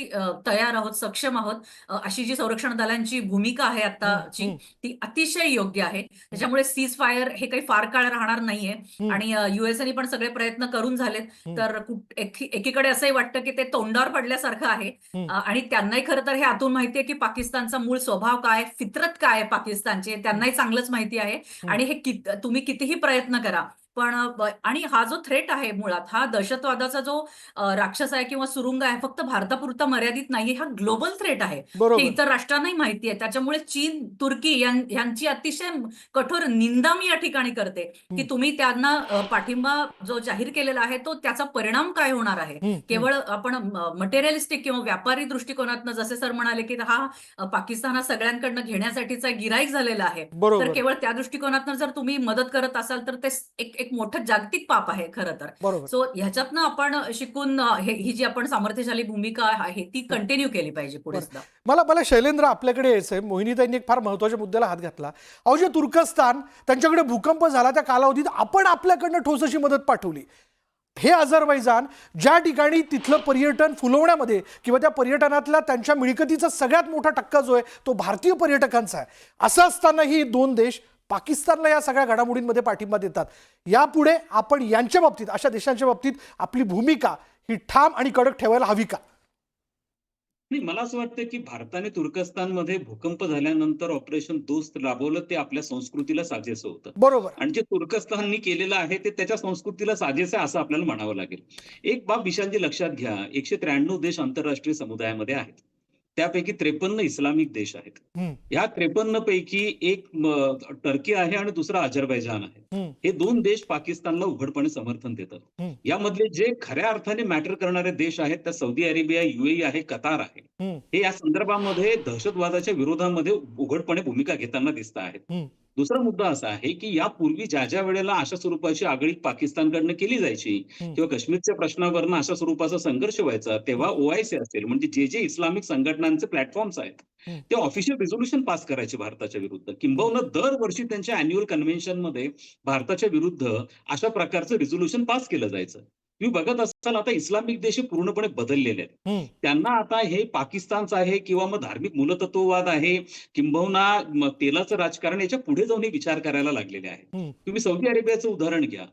तयार आहोत, सक्षम आहोत. अशी जी संरक्षण दलांची भूमिका आहे आताची ती अतिशय योग्य आहे. त्याच्यामुळे सीज फायर हे काही फार काळ राहणार नाहीये. आणि युएसने पण सगळे प्रयत्न करून झालेत. तर एकीकडे असंही वाटतं की ते तोंडावर पडल्यासारखं आहे. आणि त्यांनाही खरं तर हे आतून माहितीये की पाकिस्तानचा मूळ स्वभाव काय, फितरत काय आहे पाकिस्तानची, त्यांनाही चांगलंच माहिती आहे. आणि हे तुम्ही कितीही प्रयत्न करा, पण आणि हा जो थ्रेट आहे मुळात, हा दहशतवादाचा जो राक्षस आहे किंवा सुरुंग आहे, फक्त भारतापुरता मर्यादित नाहीये. हा ग्लोबल थ्रेट आहे. हे बरोबर. इतर राष्ट्रांनाही माहिती आहे. त्याच्यामुळे चीन, तुर्की यांची अतिशय कठोर निंदा मी या ठिकाणी करते, की तुम्ही त्यांना पाठिंबा जो जाहीर केलेला आहे, तो त्याचा परिणाम काय होणार आहे. केवळ आपण मटेरियलिस्टिक किंवा व्यापारी दृष्टिकोनातनं, जसे सर म्हणाले, की हा पाकिस्तान हा सगळ्यांकडनं घेण्यासाठीचा गिराईक झालेला आहे. तर बरोबर. केवळ त्या दृष्टिकोनातनं जर तुम्ही मदत करत असाल, तर ते एक मोठं जागतिक पाप आहे खरं तर. बरोबर. सो ह्याच्यातनं आपण शिकून ही जी आपण सामर्थ्यशाली भूमिका आहे ती कंटिन्यू केली पाहिजे पुढे सुद्धा. मला शैलेंद्र आपल्याकडे यायचंय. मोहिनीताईंनी एक फार महत्वाच्या मुद्द्याला हात घातला. अहो, जे तुर्कस्तान, त्यांच्याकडे भूकंप झाला त्या कालावधीत आपण आपल्याकडनं ठोस अशी मदत पाठवली. हे अझरबैजान, ज्या ठिकाणी तिथलं पर्यटन फुलवण्यामध्ये किंवा त्या पर्यटनातला त्यांच्या मिळकतीचा सगळ्यात मोठा टक्का जो आहे तो भारतीय पर्यटकांचा आहे, असं असतानाही दोन देश पाकिस्तानला या सगळ्या घडामोडींमध्ये पाठिंबा देतात. यापुढे आपण यांच्या बाबतीत, अशा देशांच्या बाबतीत आपली भूमिका ही ठाम आणि कडक ठेवायला हवी का? नाही, मला असं वाटतं की भारताने तुर्कस्तानमध्ये भूकंप झाल्यानंतर ऑपरेशन दोस्त राबवलं, ते आपल्या संस्कृतीला साजेसं होतं. बरोबर. आणि जे तुर्कस्ताननी केलेलं आहे ते त्याच्या संस्कृतीला साजेसं आहे असं आपल्याला म्हणावं लागेल. एक बाब विशालजी लक्षात घ्या, 193 देश आंतरराष्ट्रीय समुदायामध्ये आहेत. त्यापैकी 53 इस्लामिक देश आहेत. या 53 पैकी एक टर्की आहे आणि दुसरा अझरबैजान आहे. हे दोन देश पाकिस्तानला उघडपणे समर्थन देतात. यामधले जे खऱ्या अर्थाने मॅटर करणारे देश आहेत त्या सौदी अरेबिया, UAE आहे, कतार आहे. हे या संदर्भामध्ये दहशतवादाच्या विरोधामध्ये उघडपणे भूमिका घेताना दिसत आहेत. दुसरा मुद्दा असा आहे की यापूर्वी ज्या वेळेला अशा स्वरूपाची आगळीक पाकिस्तानकडनं केली जायची किंवा काश्मीरच्या प्रश्नावरनं अशा स्वरूपाचा संघर्ष व्हायचा, तेव्हा OIC असेल, म्हणजे जे इस्लामिक संघटनांचे प्लॅटफॉर्म्स आहेत, ते ऑफिशियल रिझोल्युशन पास करायचे भारताच्या विरुद्ध. किंबहुना दरवर्षी त्यांच्या अॅन्युअल कन्व्हेन्शनमध्ये भारताच्या विरुद्ध अशा प्रकारचं रिझोल्युशन पास केलं जायचं. तुम्ही बघत असाल आता इस्लामिक देश पूर्णपणे बदललेले आहेत. त्यांना आता हे पाकिस्तानचं आहे किंवा मग धार्मिक मूलतत्ववाद आहे किंबहुना तेलाचं राजकारण, याच्या पुढे जाऊन हे विचार करायला लागलेले आहेत. तुम्ही सौदी अरेबियाचं उदाहरण घ्या,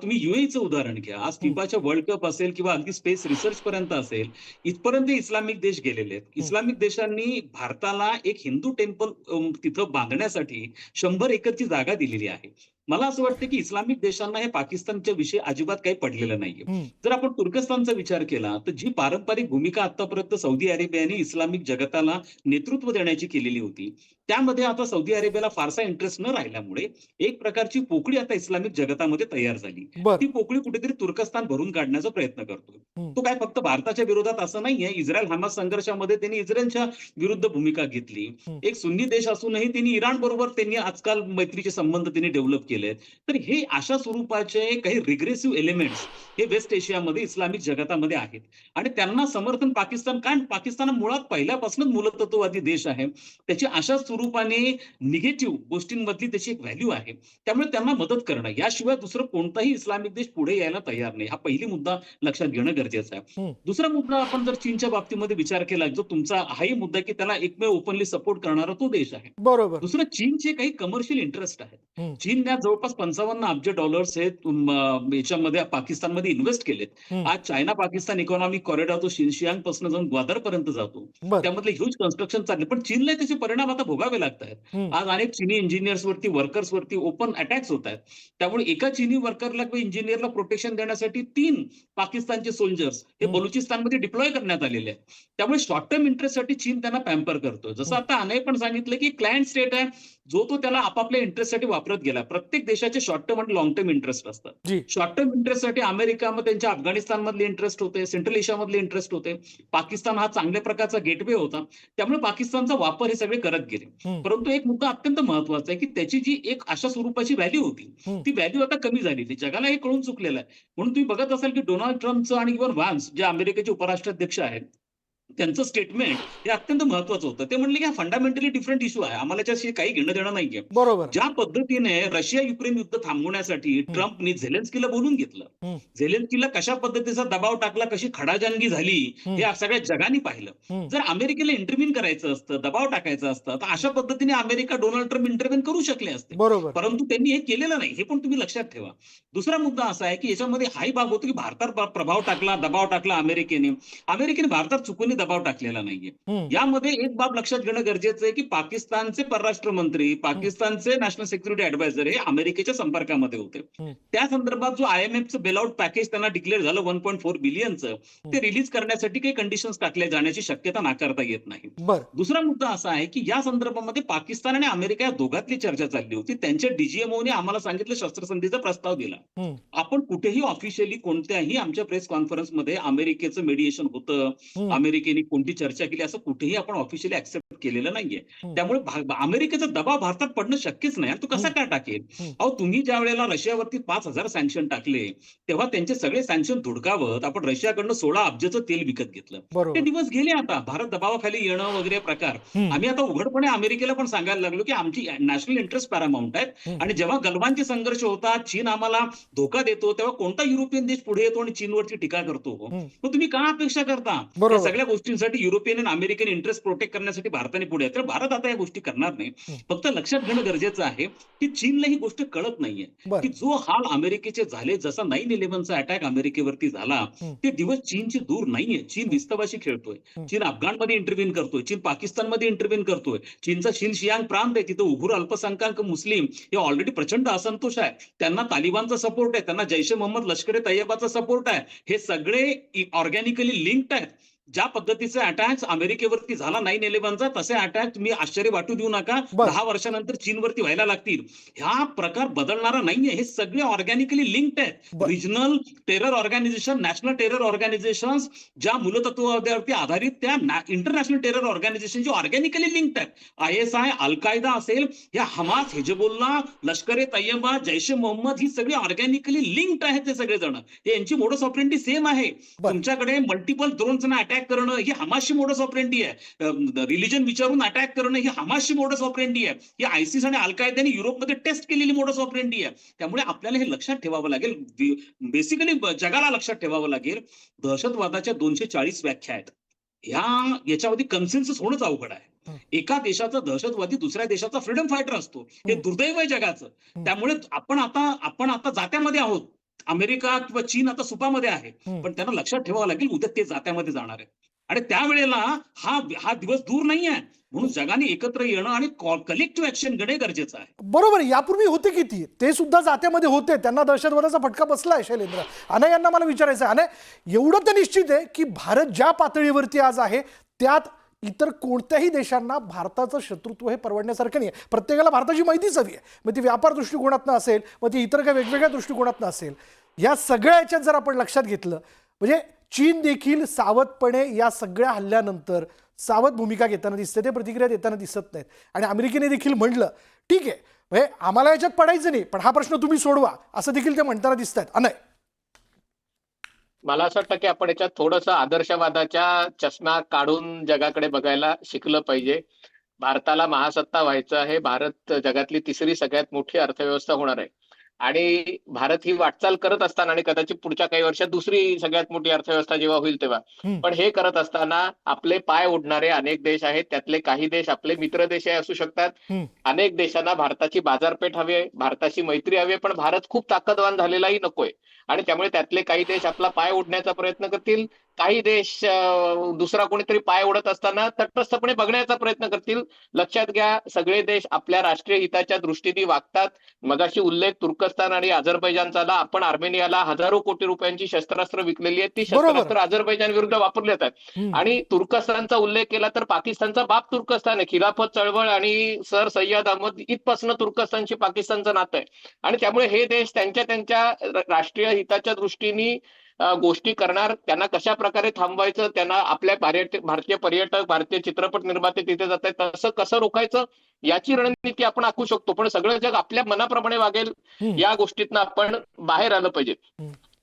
तुम्ही UAEचं उदाहरण घ्या. आज फिफाच्या वर्ल्ड कप असेल किंवा अगदी स्पेस रिसर्च पर्यंत असेल, इथपर्यंत इस्लामिक देश गेलेले आहेत. इस्लामिक देशांनी भारताला एक हिंदू टेम्पल तिथं बांधण्यासाठी 100 एकरची जागा दिलेली आहे. मला असं वाटतं की इस्लामिक देशांना हे पाकिस्तानच्या विषयी अजिबात काही पडलेलं नाहीये. जर आपण तुर्कस्तानचा विचार केला तर जी पारंपरिक भूमिका आतापर्यंत सौदी अरेबियाने इस्लामिक जगताला नेतृत्व देण्याची केलेली होती, त्यामध्ये आता सौदी अरेबियाला फारसा इंटरेस्ट न राहिल्यामुळे एक प्रकारची पोकळी आता इस्लामिक जगतामध्ये तयार झाली. ती पोकळी कुठेतरी तुर्कस्तान भरून काढण्याचा प्रयत्न करतोय. तो काय फक्त भारताच्या विरोधात असं नाहीये. इस्रायल हमास संघर्षामध्ये त्यांनी इस्रायलच्या विरुद्ध भूमिका घेतली. एक सुन्नी देश असूनही त्यांनी इराण बरोबर त्यांनी आजकाल मैत्रीचे संबंध त्यांनी डेव्हलप केले. तर हे अशा स्वरूपाचे काही रिग्रेसिव्ह एलिमेंट्स हे वेस्ट एशियामध्ये इस्लामिक जगतामध्ये आहेत आणि त्यांना समर्थन पाकिस्तान, कारण पाकिस्तान मुळात पहिल्यापासूनच मूलतत्ववादी देश आहे. त्याची अशा स्वरूपाने निगेटिव्ह गोष्टींमधली त्याची एक व्हॅल्यू आहे. त्यामुळे त्यांना मदत करणं याशिवाय दुसरं कोणताही इस्लामिक देश पुढे यायला तयार नाही. हा पहिली मुद्दा लक्षात घेणं गरजेचं आहे. दुसरा मुद्दा आपण जर चीनच्या बाबतीमध्ये विचार केला, जो तुमचा हाही मुद्दा की त्याला एकमेव ओपनली सपोर्ट करणारा तो देश आहे. बरोबर. दुसरं चीनचे काही कमर्शियल इंटरेस्ट आहेत. चीनने जवळपास 55 अब्ज डॉलर्स हे याच्यामध्ये पाकिस्तानमध्ये इन्व्हेस्ट केलेत. आज चायना पाकिस्तान इकॉनॉमिक कॉरिडॉर तो शिनशियांग पासून जाऊन ग्वादर पर्यंत जातो. त्यामधले ह्यूज कन्स्ट्रक्शन चालले, पण चीनला त्याचे परिणाम आता भोगावे लागत आहेत. आज अनेक चीनी इंजिनियर्स वरती, वर्कर्स वरती ओपन अटॅक्स होत आहेत. त्यामुळे एका चीनी वर्करला किंवा इंजिनियरला प्रोटेक्शन देण्यासाठी 3 पाकिस्तानचे सोल्जर्स हे बलुचिस्तानमध्ये डिप्लॉय करण्यात आलेले आहेत. त्यामुळे शॉर्ट टर्म इंटरेस्टसाठी चीन त्यांना पॅम्पर करतो. जसं आता अनय पण सांगितलं की क्लायंट स्टेट आहे, जो तो त्याला आपापल्या इंटरेस्टसाठी वापरत गेला. प्रत्येक देशाचे शॉर्ट टर्म आणि लॉंग टर्म इंटरेस्ट असतात. शॉर्ट टर्म इंटरेस्टसाठी अमेरिकामध्ये त्यांच्या अफगाणिस्तानमधले इंटरेस्ट होते, सेंट्रल एशियामधले इंटरेस्ट होते. पाकिस्तान हा चांगल्या प्रकारचा गेटवे होता, त्यामुळे पाकिस्तानचा वापर हे सगळे करत गेले. परंतु एक मुद्दा अत्यंत महत्वाचा आहे की त्याची जी एक अशा स्वरूपाची व्हॅल्यू होती ती व्हॅल्यू आता कमी झालेली. जगाला हे कळून चुकलेलं आहे. म्हणून तुम्ही बघत असाल की डोनाल्ड ट्रम्पचं आणि इव्हन व्हान्स जे अमेरिकेचे उपराष्ट्राध्यक्ष आहेत त्यांचं स्टेटमेंट हे अत्यंत महत्वाचं होतं. ते म्हणले की हा फंडामेंटली डिफरंट इश्यू आहे, आम्हाला त्याच्याशी काही घेणं देणं नाहीये. बरोबर. ज्या पद्धतीने रशिया युक्रेन युद्ध थांबवण्यासाठी ट्रम्पनी झेलेन्स्कीला बोलून घेतलं, झेलेन्स्कीला कशा पद्धतीचा दबाव टाकला, कशी खडाजंगी झाली, हे सगळ्या जगाने पाहिलं. जर अमेरिकेला इंटरव्हीन करायचं असतं, दबाव टाकायचं असतं, तर अशा पद्धतीने अमेरिका डोनाल्ड ट्रम्प इंटरव्हीन करू शकले असते. बरोबर. परंतु त्यांनी हे केलेलं नाही, हे पण तुम्ही लक्षात ठेवा. दुसरा मुद्दा असा आहे की याच्यामध्ये हाही भाग होतो की भारतात प्रभाव टाकला, दबाव टाकला अमेरिकेने भारतात चुकून दबाव टाकलेला नाहीये. हम्म. यामध्ये एक बाब लक्षात घेणं गरजेचं आहे की पाकिस्तानचे परराष्ट्र मंत्री, पाकिस्तानचे नॅशनल सिक्युरिटी ऍडवायझर हे अमेरिकेच्या संपर्कामध्ये होते. हम्म. त्या संदर्भात जो IMFचं बेलआउट पॅकेज त्यांना डिक्लेअर झालं 1.4 बिलियनचं, ते रिलीज करण्यासाठी काही कंडिशन्स टाकल्या जाण्याची शक्यता नाकारता येत नाही. बर दुसरा मुद्दा असा आहे की या संदर्भामध्ये पाकिस्तान आणि अमेरिका या दोघातली चर्चा चालली होती. त्यांच्या DGMOने आम्हाला सांगितलं शस्त्रसंधीचा प्रस्ताव दिला. हम्म. आपण कुठेही ऑफिशियली कोणत्याही आमच्या प्रेस कॉन्फरन्समध्ये अमेरिकेचं मेडिएशन होतं, हम्म. अमेरिकेने कोणती चर्चा केली असं कुठेही आपण ऑफिशियली ऍक्सेप्ट केलेलं नाहीये. हम्म. त्यामुळे अमेरिकेचा दबाव भारतात पडणं शक्यच नाही. आणि तो कसा काय टाकेल? हम्म. अहो, तुम्ही ज्या वेळेला रशियावरती 5,000 सँक्शन टाकले तेव्हा त्यांचे सगळे सँक्शन धुडकावत आपण रशियाकडनं 16 अब्जचं तेल विकत घेतलं. ते बरोबर दिवस गेले. आता भारत दबावाखाली येणं वगैरे प्रकार हम्म. आम्ही आता उघडपणे अमेरिकेला पण सांगायला लागलो की आमची नॅशनल इंटरेस्ट पॅरामाउंट आहेत. हम्म. आणि जेव्हा गलवानचे संघर्ष होतात, चीन आम्हाला धोका देतो, तेव्हा कोणता युरोपियन देश पुढे येतो आणि चीनवरची टीका करतो? हम्म. मग तुम्ही का अपेक्षा करता? या बरोबर सगळ्या गोष्टींसाठी युरोपियन आणि अमेरिकन इंटरेस्ट प्रोटेक्ट करण्यासाठी भारताने पुढे आहे. तर भारत आता या गोष्टी करणार नाही. हम्म. फक्त लक्षात घेणं गरजेचं आहे की चीनला ही गोष्ट कळत नाहीये बर की जो हाल अमेरिकेचे झाले, जसा 9/11चा अटॅक अमेरिकेवरती झाला, हम्म. ते दिवस चीनचे दूर नाहीये. चीन विस्तवाशी खेळतोय. हम्म. चीन अफगाणमध्ये इंटरव्ह्यून करतोय, चीन पाकिस्तानमध्ये इंटरव्ह्यून करतोय. चीनचा शिनशियांग प्रांत आहे, तिथं उघूर अल्पसंख्याक मुस्लिम हे ऑलरेडी प्रचंड असंतोष आहे. त्यांना तालिबानचा सपोर्ट आहे, त्यांना जैश ए मोहम्मद लष्कर ए तय्यबाचा सपोर्ट आहे. हे सगळे ऑर्गॅनिकली लिंक्ड आहेत. ज्या पद्धतीचे अटॅक्स अमेरिकेवरती झाला 9/11चा, तसे अटॅक तुम्ही आश्चर्य वाटू देऊ नका, बर 10 वर्षानंतर चीनवरती व्हायला लागतील. ह्या प्रकार बदलणारा नाहीये. हे सगळे ऑर्गॅनिकली लिंक्ड आहेत. बर रिजनल टेरर ऑर्गॅनायझेशन, नॅशनल टेरर ऑर्गॅनायझेशन, ज्या मूलतत्वावरती आधारित त्या इंटरनॅशनल टेरर ऑर्गॅनायझेशन जे ऑर्गॅनिकली लिंक्ड आहेत. ISI, अल कायदा असेल, या हमास, हिजबुल्ला, लष्कर ए तय्यबा, जैश ए मोहम्मद, ही सगळी ऑर्गॅनिकली लिंक्ड आहेत. ते सगळेजण यांची मोडस ऑपरेंडी सेम आहे. बर तुमच्याकडे मल्टिपल ड्रोनचं अटॅक करणं ही हमासची मोडस ऑपरेंडी आहे. रिलिजन विचारून अटॅक करणं ही हमासची मोडस ऑपरेंडी आहे. ही ISIS आणि अल कायद्याने युरोपमध्ये टेस्ट केलेली मोडस ऑपरेंडी आहे. त्यामुळे आपल्याला हे लक्षात ठेवावं लागेल. बेसिकली जगाला लक्षात ठेवावं लागेल, दहशतवादाच्या 240 व्याख्या आहेत. याच्यामध्ये कन्सेन्सस होणंच अवघड आहे. हम्म. एका देशाचा दहशतवादी दुसऱ्या देशाचा फ्रीडम फायटर असतो. हे हम्म. दुर्दैव आहे जगाचं. हम्म. त्यामुळे आपण आता जात्यामध्ये आहोत. अमेरिका किंवा चीन आता सुपामध्ये आहे. हम्म. पण त्यांना लक्षात ठेवावं लागेल, उद्या ते जात्यामध्ये जाणार आहे. आणि त्यावेळेला हा दिवस दूर नाही आहे. म्हणून जगाने एकत्र येणं आणि कलेक्टिव्ह ऍक्शन घेणे गरजेचं आहे. बरोबर यापूर्वी होते किती ते सुद्धा जात्यामध्ये होते, त्यांना दहशतवादाचा फटका बसलाय. शैलेंद्र, अनय यांना मला विचारायचं आहे, अनय एवढं तर निश्चित आहे की भारत ज्या पातळीवरती आज आहे त्यात इतर कोणत्याही देशांना भारताचं शत्रुत्व हे परवडण्यासारखं नाही आहे. प्रत्येकाला भारताची माहितीच हवी आहे. मग ती व्यापार दृष्टिकोनातनं असेल, मग ती इतर काही वेगवेगळ्या दृष्टिकोनातनं असेल. या सगळ्या याच्यात जर आपण लक्षात घेतलं, म्हणजे चीन देखील सावधपणे या सगळ्या हल्ल्यानंतर सावध भूमिका घेताना दिसते, ते प्रतिक्रिया देताना दिसत नाहीत. आणि अमेरिकेने देखील म्हणलं ठीक आहे, म्हणजे आम्हाला याच्यात पडायचं नाही, पण हा प्रश्न तुम्ही सोडवा, असं देखील ते म्हणताना दिसत आहेत. अनय, मला असं वाटतं की आपण याच्यात थोडंसं आदर्शवादाच्या चष्मा काढून जगाकडे बघायला शिकलं पाहिजे. भारताला महासत्ता व्हायचं आहे. भारत जगातली तिसरी सगळ्यात मोठी अर्थव्यवस्था होणार आहे. आणि भारत ही वाटचाल करत असताना, आणि कदाचित पुढच्या काही वर्षात दुसरी सगळ्यात मोठी अर्थव्यवस्था जेव्हा होईल तेव्हा, पण हे करत असताना आपले पाय ओढणारे अनेक देश आहेत. त्यातले काही देश आपले मित्र देश असू शकतात. अनेक देशांना भारताची बाजारपेठ हवी आहे, भारताची मैत्री हवी आहे, पण भारत खूप ताकदवान झालेलाही नकोय. आणि त्यामुळे त्यातले काही देश आपला पाय ओढण्याचा प्रयत्न करतील. काही देश दुसरा कोणीतरी पाय ओढत असताना तटस्थपणे बघण्याचा प्रयत्न करतील. लक्षात घ्या, सगळे देश आपल्या राष्ट्रीय हिताच्या दृष्टीने वागतात. मगाशी उल्लेख तुर्कस्तान आणि अझरबैजानचा आला. आपण आर्मेनियाला हजारो कोटी रुपयांची शस्त्रास्त्र विकलेली आहेत. ती शस्त्रास्त्र अझरबैजान विरुद्ध वापरली जातात. आणि तुर्कस्तानचा उल्लेख केला तर पाकिस्तानचा बाप तुर्कस्तान आहे. खिलाफत चळवळ आणि सर सय्यद अहमद इथपासून तुर्कस्तानशी पाकिस्तानचं नातं आहे. आणि त्यामुळे हे देश त्यांच्या राष्ट्रीय हिताच्या दृष्टीने गोष्टी करणार. त्यांना कशा प्रकारे थांबवायचं, त्यांना आपल्या भारतीय पर्यटक, भारतीय चित्रपट निर्माते तिथे जात आहेत, तसं कसं रोखायचं याची रणनीती आपण आखू शकतो. पण सगळं जग आपल्या मनाप्रमाणे वागेल या गोष्टीतनं आपण बाहेर आलं पाहिजे.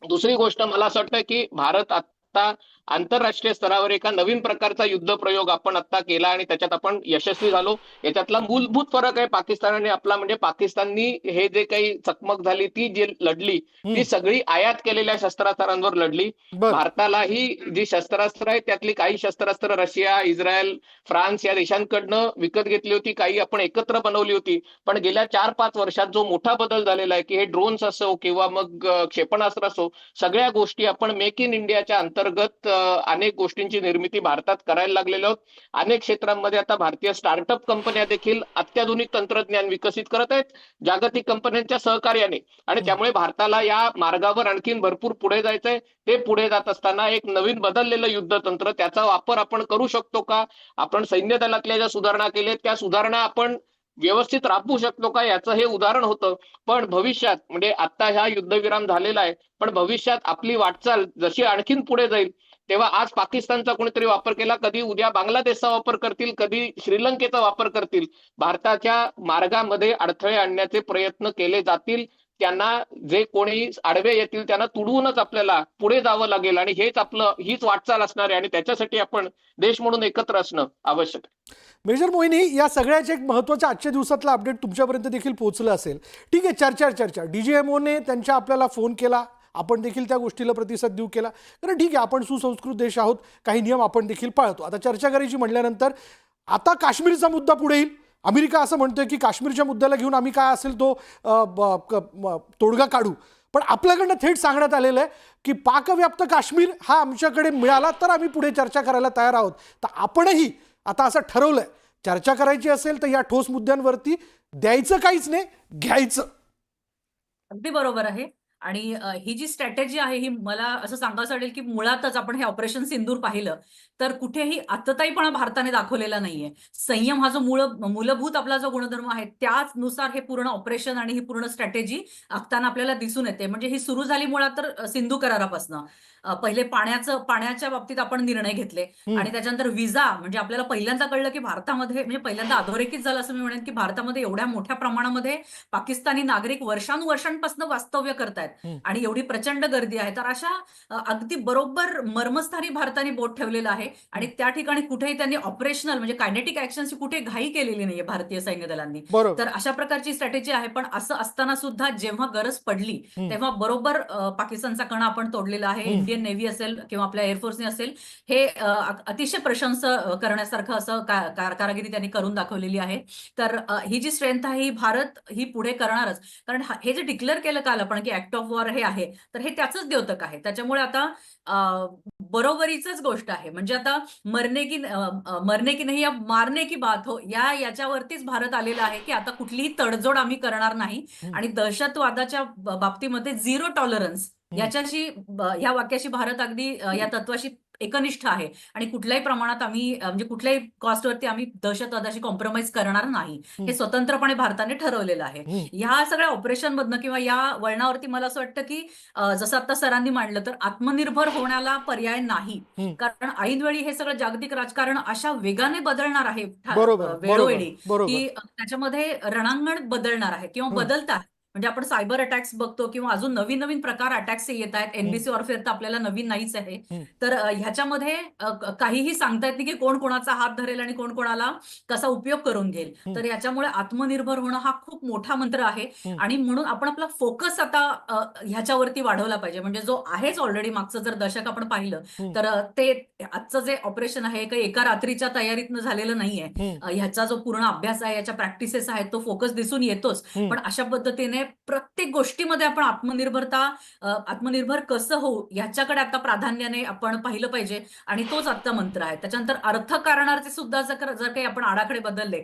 दुसरी गोष्ट मला असं वाटतं की भारत आता आंतरराष्ट्रीय स्तरावर एका नवीन प्रकारचा युद्ध प्रयोग आपण आता केला आणि त्याच्यात आपण यशस्वी झालो. याच्यातला मूलभूत फरक आहे पाकिस्तान आणि आपला, म्हणजे पाकिस्ताननी हे जे काही चकमक झाली ती जी लढली ती सगळी आयात केलेल्या शस्त्रास्त्रांवर लढली. भारतालाही जी शस्त्रास्त्र आहेत त्यातली काही शस्त्रास्त्र रशिया, इस्रायल, फ्रान्स या देशांकडनं विकत घेतली होती, काही आपण एकत्र बनवली होती. पण गेल्या 4-5 वर्षात जो मोठा बदल झालेला आहे की हे ड्रोन्स असो किंवा मग क्षेपणास्त्र असो, सगळ्या गोष्टी आपण मेक इन इंडियाच्या अंतर्गत अनेक गोष्टींची निर्मिती भारतात करायला लागलेलो आहोत. अनेक क्षेत्रांमध्ये आता भारतीय स्टार्टअप कंपन्या देखील अत्याधुनिक तंत्रज्ञान विकसित करत आहेत जागतिक कंपन्यांच्या सहकार्याने, आणि त्यामुळे भारताला या मार्गावर आणखीन भरपूर पुढे जायचंय. ते पुढे जात असताना एक नवीन बदललेलं युद्धतंत्र, त्याचा वापर आपण करू शकतो का? आपण सैन्य दलातल्या ज्या सुधारणा केल्या त्या सुधारणा आपण व्यवस्थित राबवू शकतो का, याचं हे उदाहरण होतं. पण भविष्यात, म्हणजे आता हा युद्धविराम झालेला आहे, पण भविष्यात आपली वाटचाल जशी आणखीन पुढे जाईल, तेव्हा आज पाकिस्तानचा कोणीतरी वापर केला, कधी उद्या बांगलादेशचा वापर करतील, कधी श्रीलंकेचा वापर करतील. भारताच्या मार्गामध्ये अडथळे आणण्याचे प्रयत्न केले जातील. त्यांना जे कोणी आडवे येतील त्यांना तुडवूनच आपल्याला पुढे जावं लागेल, आणि हीच वाटचाल असणार आहे, आणि त्याच्यासाठी आपण देश म्हणून एकत्र असणं आवश्यक आहे. मेजर मोहिनी, या सगळ्याचे एक महत्त्वाच्या आजच्या दिवसातला अपडेट तुमच्यापर्यंत देखील पोहोचलं असेल. ठीक आहे, चर्चा DGMOने त्यांच्या आपल्याला फोन केला, आपण देखील त्या गोष्टीला प्रतिसाद देऊ केला. कारण ठीक आहे, आपण सुसंस्कृत देश आहोत, काही नियम आपण देखील पाळतो. आता चर्चा करायची म्हटल्यानंतर आता काश्मीरचा मुद्दा पुढे येईल. अमेरिका असं म्हणतोय की काश्मीरच्या मुद्द्याला घेऊन आम्ही काय असेल तो तोडगा काढू. पण आपल्याकडनं थेट सांगण्यात आलेलं आहे की पाकव्याप्त काश्मीर हा आमच्याकडे मिळाला तर आम्ही पुढे चर्चा करायला तयार आहोत. तर आपणही आता असं ठरवलंय, चर्चा करायची असेल तर या ठोस मुद्द्यांवरती द्यायचं काहीच नाही, घ्यायचं. अगदी बरोबर आहे. आणि ही जी स्ट्रॅटेजी आहे ही मला असं सांगावसं वाटेल की मुळातच आपण हे ऑपरेशन सिंदूर पाहिलं तर कुठेही आतताईपणा भारताने दाखवलेला नाहीये. संयम हा जो मूलभूत आपला जो गुणधर्म आहे त्याचनुसार हे पूर्ण ऑपरेशन आणि ही पूर्ण स्ट्रॅटेजी आखताना आपल्याला दिसून येते. म्हणजे ही सुरू झाली मुळात तर सिंधू करारापासून. पहिले पाण्याच्या बाबतीत आपण निर्णय घेतले आणि त्याच्यानंतर विजा, म्हणजे आपल्याला पहिल्यांदा कळलं की भारतामध्ये, म्हणजे पहिल्यांदा अधोरेखित झालं असं मी म्हणेन की भारतामध्ये एवढ्या मोठ्या प्रमाणामध्ये पाकिस्तानी नागरिक वर्षानुवर्षांपासून वास्तव्य करतायत आणि एवढी प्रचंड गर्दी आहे. तर अशा अगदी बरोबर मर्मस्थानी भारताने बोट ठेवलेलं आहे आणि त्या ठिकाणी कुठेही त्यांनी ऑपरेशनल म्हणजे कायनेटिक ऍक्शनची कुठे घाई केलेली नाहीये भारतीय सैन्य दलांनी. बरोबर. तर अशा प्रकारची स्ट्रॅटेजी आहे. पण असं असताना सुद्धा जेव्हा गरज पडली तेव्हा बरोबर पाकिस्तानचा कणा आपण तोडलेला आहे. इंडियन नेव्ही असेल किंवा आपल्या एअरफोर्सने असेल, हे अतिशय करण्यासारखं असं कारागिरी त्यांनी करून दाखवलेली आहे. तर ही जी स्ट्रेंथ आहे ही भारत ही पुढे करणारच. कारण हे जे डिक्लेअर केलं काल आपण की ऍक्ट ऑफ वॉर हे आहे, तर हे त्याचंच द्योतक आहे. त्याच्यामुळे आता बरोबरीचंच गोष्ट आहे. म्हणजे आता मरने की नाही या मारने की बात हो, याच्यावरतीच भारत आलेला आहे की आता कुठलीही तडजोड आम्ही करणार नाही आणि दहशतवादाच्या बाबतीमध्ये झिरो टॉलरन्स या वाक्याशी भारत अगदी या तत्वाशी एकनिष्ठ आहे आणि कुठल्याही प्रमाणात आम्ही म्हणजे कुठल्याही कॉस्टवरती आम्ही दहशतवादाशी कॉम्प्रोमाइज करणार नाही, हे स्वतंत्रपणे भारताने ठरवलेलं आहे. ह्या सगळ्या ऑपरेशन मधनं किंवा या वळणावरती मला असं वाटतं की जसं आता सरांनी मांडलं तर आत्मनिर्भर होण्याला पर्याय नाही. कारण ऐनवेळी हे सगळं जागतिक राजकारण अशा वेगाने बदलणार आहे वेळोवेळी की त्याच्यामध्ये रणांगण बदलणार आहे किंवा बदलत आहे. म्हणजे आपण सायबर अटॅक्स बघतो किंवा अजून नवीन नवीन प्रकार अटॅक्स येत आहेत. एनबीसी वॉरफेअर तर आपल्याला नवीन नाहीच आहे. तर ह्याच्यामध्ये काहीही सांगता येत नाही की कोण कोणाचा हात धरेल आणि कोण कोणाला कसा उपयोग करून घेईल. तर याच्यामुळे आत्मनिर्भर होणं हा खूप मोठा मंत्र आहे आणि म्हणून आपण आपला फोकस आता ह्याच्यावरती वाढवला पाहिजे. म्हणजे जो आहेच ऑलरेडी मागचं जर दशक आपण पाहिलं तर ते आजचं जे ऑपरेशन आहे काही एका रात्रीच्या तयारीतनं झालेलं नाहीये. ह्याचा जो पूर्ण अभ्यास आहे, याच्या प्रॅक्टिसेस आहेत, तो फोकस दिसून येतोच. पण अशा पद्धतीने प्रत्येक गोष्टीमध्ये आपण आत्मनिर्भर कसं होऊ याच्याकडे आता प्राधान्याने आपण पाहिलं पाहिजे आणि तोच आजचा मंत्र आहे. त्याच्यानंतर अर्थकारणाचे सुद्धा जर काही आपण आडाखडे बदलले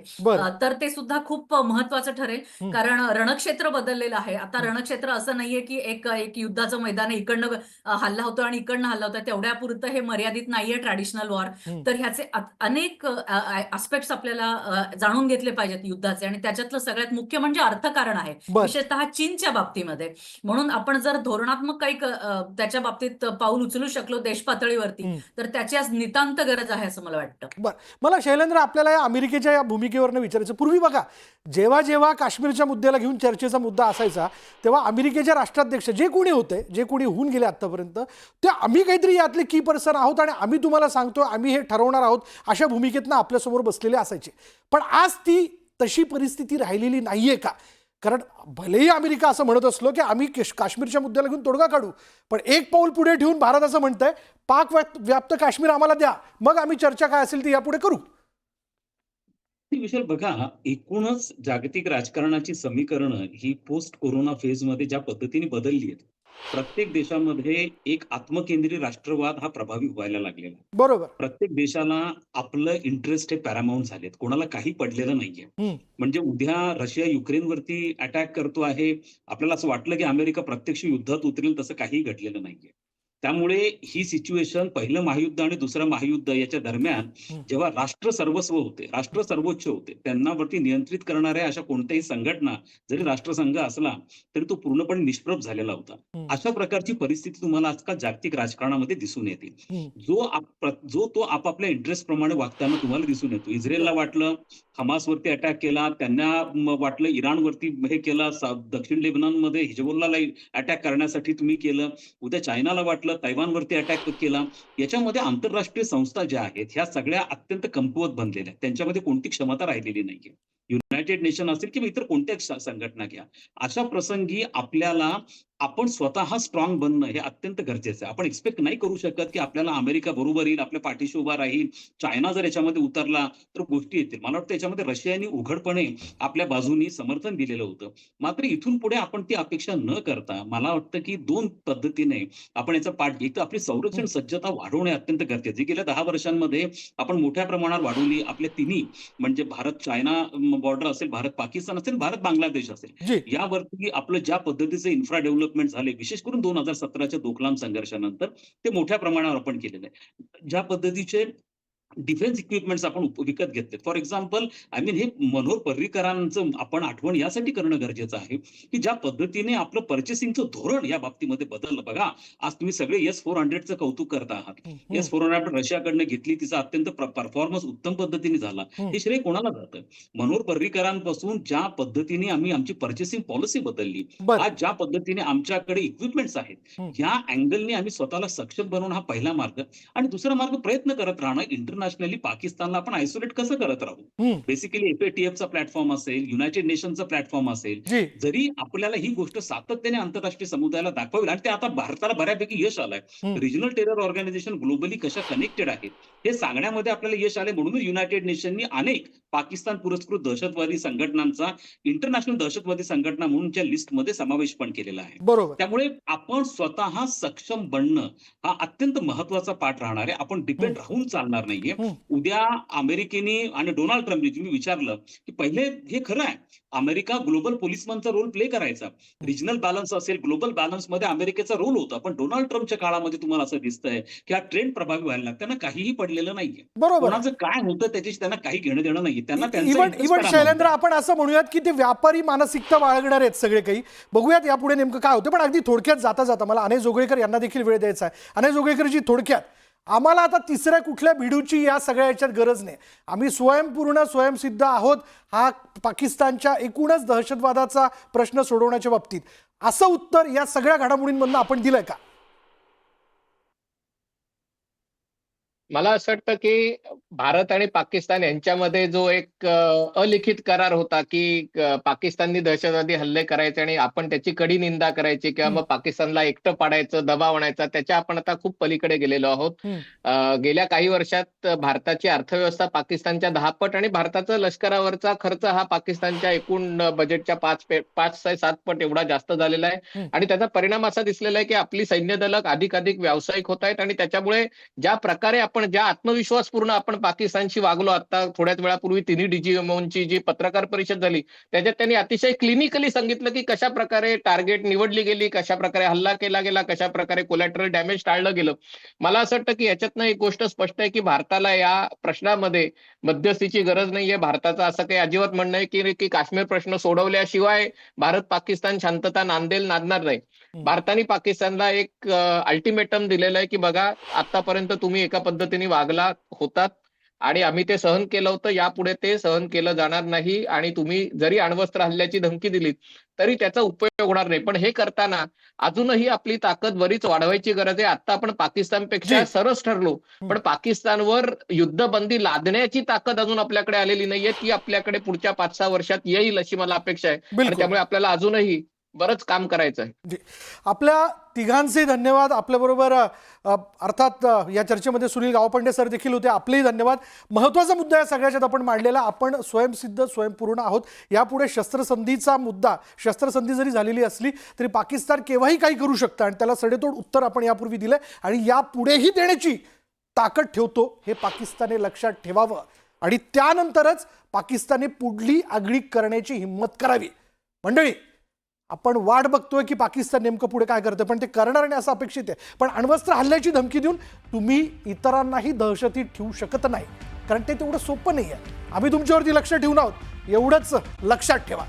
तर ते सुद्धा खूप महत्वाचं ठरेल. कारण रणक्षेत्र बदललेलं आहे. आता रणक्षेत्र असं नाहीये की एक युद्धाचं मैदान आहे, इकडनं हल्ला होतो आणि इकडनं हल्ला होतो, तेवढ्या पुरतं हे मर्यादित नाहीये ट्रॅडिशनल वॉर. तर ह्याचे अनेक ऍस्पेक्ट्स आपल्याला जाणून घेतले पाहिजेत युद्धाचे आणि त्याच्यातलं सगळ्यात मुख्य म्हणजे अर्थकारण आहे, विशेषतः चीनच्या बाबतीमध्ये. म्हणून आपण जर धोरणात्मक काही त्याच्या बाबतीत पाऊल उचलू शकलो देश पातळीवरती तर त्याची आज नितांत गरज आहे असं मला वाटतं. बरं, मला शैलेंद्र आपल्याला या अमेरिकेच्या या भूमिकेवरनं विचारायचं. पूर्वी बघा, जेव्हा काश्मीरच्या मुद्द्याला घेऊन चर्चेचा मुद्दा असायचा तेव्हा अमेरिकेचे राष्ट्राध्यक्ष जे कोणी होते, जे कोणी होऊन गेले आतापर्यंत, ते आम्ही काहीतरी यातले की पर्सन आहोत आणि आम्ही तुम्हाला सांगतो, आम्ही हे ठरवणार आहोत, अशा भूमिकेतनं आपल्यासमोर बसलेले असायचे. पण आज ती तशी परिस्थिती राहिलेली नाहीये का? कारण भलेही अमेरिका असं म्हणत असलो की आम्ही काश्मीरच्या मुद्द्याला घेऊन तोडगा काढू, पण एक पाऊल पुढे ठेवून भारत असं म्हणतंय पाक व्याप्त काश्मीर आम्हाला द्या, मग आम्ही चर्चा काय असेल ती यापुढे करू. विशाल, बघा, एकूणच जागतिक राजकारणाची समीकरणं ही पोस्ट कोरोना फेज मध्ये ज्या पद्धतीने बदलली आहेत प्रत्येक देशामध्ये एक आत्मकेंद्री राष्ट्रवाद हा प्रभावी व्हायला लागलेला आहे. बरोबर. प्रत्येक देशाला आपलं इंटरेस्ट हे पॅरामाउंट झालेत. कोणाला काही पडलेलं नाहीये. हम्म. म्हणजे उद्या रशिया युक्रेनवरती अटॅक करतो आहे. आपल्याला असं वाटलं की अमेरिका प्रत्यक्ष युद्धात उतरेल, तसं काहीही घडलेलं नाहीये. त्यामुळे ही सिच्युएशन पहिलं महायुद्ध आणि दुसरं महायुद्ध याच्या दरम्यान जेव्हा राष्ट्र सर्वस्व होते, राष्ट्र सर्वोच्च होते, त्यांनावरती नियंत्रित करणाऱ्या अशा कोणत्याही संघटना जरी राष्ट्रसंघ असला तरी तो पूर्णपणे निष्प्रभ झालेला होता. अशा प्रकारची परिस्थिती तुम्हाला आजकाल जागतिक राजकारणामध्ये दिसून येते. जो तो आपापल्या इंटरेस्ट प्रमाणे वागताना तुम्हाला दिसून येतो. इस्रायलला वाटलं हमासवरती अटॅक केला, त्यांना वाटलं इराणवरती हे केला, दक्षिण लेबनॉनमध्ये हिजबुल्लाला अटॅक करण्यासाठी तुम्ही केलं, उद्या चायनाला वाटलं तैवानवरती अटॅक केला. याच्यामध्ये आंतरराष्ट्रीय संस्था ज्या आहेत ह्या सगळ्या अत्यंत कमकुवत बनलेल्या आहेत. त्यांच्यामध्ये कोणती क्षमता राहिलेली नाहीये. युनायटेड नेशन असेल किंवा इतर कोणत्या संघटना घ्या, अशा प्रसंगी आपल्याला आपण स्वतः स्ट्रॉंग बनणं हे अत्यंत गरजेचं आहे. आपण एक्सपेक्ट नाही करू शकत की आपल्याला अमेरिका बरोबर येईल, आपल्या पाठीशी उभा राहील, चायना जर याच्यामध्ये उतरला तर गोष्टी येतील. मला वाटतं याच्यामध्ये रशियाने उघडपणे आपल्या बाजूनी समर्थन दिलेलं होतं. मात्र इथून पुढे आपण ती अपेक्षा न करता मला वाटतं की दोन पद्धतीने आपण याचा पाठ घेतो. आपली संरक्षण सज्जता वाढवणे अत्यंत गरजेचं आहे. गेल्या 10 वर्षांमध्ये आपण मोठ्या प्रमाणात वाढवली. आपल्या तिन्ही म्हणजे भारत चायना बॉर्डर असेल, भारत पाकिस्तान असेल, भारत बांगलादेश असेल, जी. यावरती आपलं ज्या पद्धतीचे इन्फ्रा डेव्हलपमेंट झाले, विशेष करून 2017च्या डोकलाम संघर्षानंतर ते मोठ्या प्रमाणावर आपण केलेलं आहे. ज्या पद्धतीचे डिफेन्स इक्विपमेंट्स आपण विकत घेतले. फॉर एक्झाम्पल हे मनोहर पर्रीकरांचं आपण आठवण यासाठी करणं गरजेचं आहे की ज्या पद्धतीने आपलं पर्चेसिंगचं धोरण या बाबतीमध्ये बदललं. बघा, आज तुम्ही सगळे S-400चं कौतुक करता आहात. S-400 रशियाकडनं घेतली, तिचा अत्यंत परफॉर्मन्स उत्तम पद्धतीने झाला. हे श्रेय कोणाला जातं? मनोहर पर्रीकरांपासून ज्या पद्धतीने आम्ही आमची पर्चेसिंग पॉलिसी बदलली, बरं. आज ज्या पद्धतीने आमच्याकडे इक्विपमेंट्स आहेत, या अँगलने आम्ही स्वतःला सक्षम बनवणं हा पहिला मार्ग. आणि दुसरा मार्ग प्रयत्न करत राहणं इंटरनॅशनली पाकिस्तानला आपण आयसोलेट कसं करत राहू. बेसिकली FATFचा प्लॅटफॉर्म असेल, युनायटेड नेशनचा प्लॅटफॉर्म असेल, जी. जरी आपल्याला ही गोष्ट सातत्याने आंतरराष्ट्रीय समुदायाला दाखवावी आणि ते आता भारताला बऱ्यापैकी यश आलंय. रिजनल टेरर ऑर्गनायझेशन ग्लोबली कशा कनेक्टेड आहेत हे सांगण्यामध्ये आपल्याला यश आले. म्हणूनच युनायटेड नेशननी अनेक पाकिस्तान पुरस्कृत दहशतवादी संघटनांचा इंटरनॅशनल दहशतवादी संघटना म्हणूनच्या लिस्टमध्ये समावेश पण केलेला आहे. बरोबर. त्यामुळे आपण स्वतः सक्षम बनणं हा अत्यंत महत्वाचा पाठ राहणार आहे. आपण डिपेंड राहून चालणार नाहीये. उद्या अमेरिकेने आणि डोनाल्ड ट्रम्पने तुम्ही विचारलं की पहिले हे खरं आहे, अमेरिका ग्लोबल पोलिसमॅनचा रोल प्ले करायचा. रिजनल बॅलन्स असेल, ग्लोबल बॅलन्स मध्ये अमेरिकेचा रोल होता. पण डोनाल्ड ट्रम्पच्या काळामध्ये तुम्हाला असं दिसतंय की हा ट्रेंड प्रभावी व्हायला लागला. त्यांना काहीही पडलेलं नाहीये. बरोबर. कोणाचं काय होतं त्याच्याशी त्यांना काही घेणं देणं नाहीये. त्यांना इव्हन शैलेंद्र, आपण असं म्हणूयात की ते व्यापारी मानसिकता बाळगणार आहेत सगळे काही. बघूयात यापुढे नेमकं काय होतं. पण अगदी थोडक्यात जाता जाता मला अनय जोगळेकर यांना देखील वेळ द्यायचा आहे. अनय जोगळेकरजी, थोडक्यात आम्हाला आता तिसऱ्या कुठल्या भिडूची या सगळ्या याच्यात गरज नाही. आम्ही स्वयंपूर्ण स्वयंसिद्ध आहोत हा पाकिस्तानच्या एकूणच दहशतवादाचा प्रश्न सोडवण्याच्या बाबतीत. असं उत्तर या सगळ्या घडामोडींमधून आपण दिलंय का? मला असं वाटतं की भारत आणि पाकिस्तान यांच्यामध्ये जो एक अलिखित करार होता की पाकिस्ताननी दहशतवादी हल्ले करायचे आणि आपण त्याची कडी निंदा करायची किंवा मग पाकिस्तानला एकटं पाडायचं, दबाव आणायचा, त्याच्या आपण आता खूप पलीकडे गेलेलो आहोत. गेल्या काही वर्षात भारताची अर्थव्यवस्था पाकिस्तानच्या 10 पट आणि भारताचा लष्करावरचा खर्च हा पाकिस्तानच्या एकूण बजेटच्या 5 ते 7 पट एवढा जास्त झालेला आहे. आणि त्याचा परिणाम असा दिसलेला आहे की आपली सैन्य दलं अधिकाधिक व्यावसायिक होत आहेत आणि त्याच्यामुळे ज्या प्रकारे आपण ज्या आत्मविश्वासपूर्ण आपण पाकिस्तानशी वागलो, आता थोड्याच वेळापूर्वी तिन्ही DGMOची जी पत्रकार परिषद झाली त्याच्यात त्यांनी अतिशय क्लिनिकली सांगितलं की कशा प्रकारे टार्गेट निवडली गेली, कशा प्रकारे हल्ला केला गेला, कशा प्रकारे कोलॅटरल डॅमेज टाळलं गेलं. मला असं वाटतं की याच्यातनं एक गोष्ट स्पष्ट आहे की भारताला या प्रश्नामध्ये मध्यस्थीची गरज नाहीये. भारताचं असं काही अजिबात म्हणणं आहे की काश्मीर प्रश्न सोडवल्याशिवाय भारत पाकिस्तान शांतता नांदणार नाही. भारताने पाकिस्तानला एक अल्टिमेटम दिलेलं आहे की बघा, आतापर्यंत तुम्ही एका पद्धतीने वागला होतात आणि आम्ही ते सहन केलं होतं, यापुढे ते सहन केलं जाणार नाही आणि तुम्ही जरी अण्वस्त्र हल्ल्याची धमकी दिलीत तरी त्याचा उपयोग होणार नाही. पण हे करताना अजूनही आपली ताकद बरीच वाढवायची गरज आहे. आता आपण पाकिस्तानपेक्षा सरस ठरलो, पण पाकिस्तानवर युद्धबंदी लादण्याची ताकद अजून आपल्याकडे आलेली नाहीये. ती आपल्याकडे पुढच्या 5-6 वर्षात येईल अशी मला अपेक्षा आहे. आणि त्यामुळे आपल्याला अजूनही बरंच काम करायचं आहे. जी. आपल्या तिघांचे धन्यवाद. आपल्याबरोबर अर्थात या चर्चेमध्ये सुनील गावपंडे सर देखील होते. आपलेही धन्यवाद. महत्त्वाचा मुद्दा या सगळ्याच्यात आपण मांडलेला, आपण स्वयंसिद्ध स्वयंपूर्ण आहोत. यापुढे शस्त्रसंधीचा मुद्दा, शस्त्रसंधी जरी झालेली असली तरी पाकिस्तान केव्हाही काही करू शकतं आणि त्याला सडेतोड उत्तर आपण यापूर्वी दिलंय आणि यापुढेही देण्याची ताकद ठेवतो, हे पाकिस्तानने लक्षात ठेवावं आणि त्यानंतरच पाकिस्तानने पुढली आगळीक करण्याची हिंमत करावी. मंडळी, आपण वाट बघतोय की पाकिस्तान नेमकं पुढे काय करतं, पण ते करणार नाही असं अपेक्षित आहे. पण अण्वस्त्र हल्ल्याची धमकी देऊन तुम्ही इतरांनाही दहशतीत ठेवू शकत नाही, कारण ते तेवढं सोपं नाही आहे. आम्ही तुमच्यावरती लक्ष ठेवून आहोत, एवढंच लक्षात ठेवा.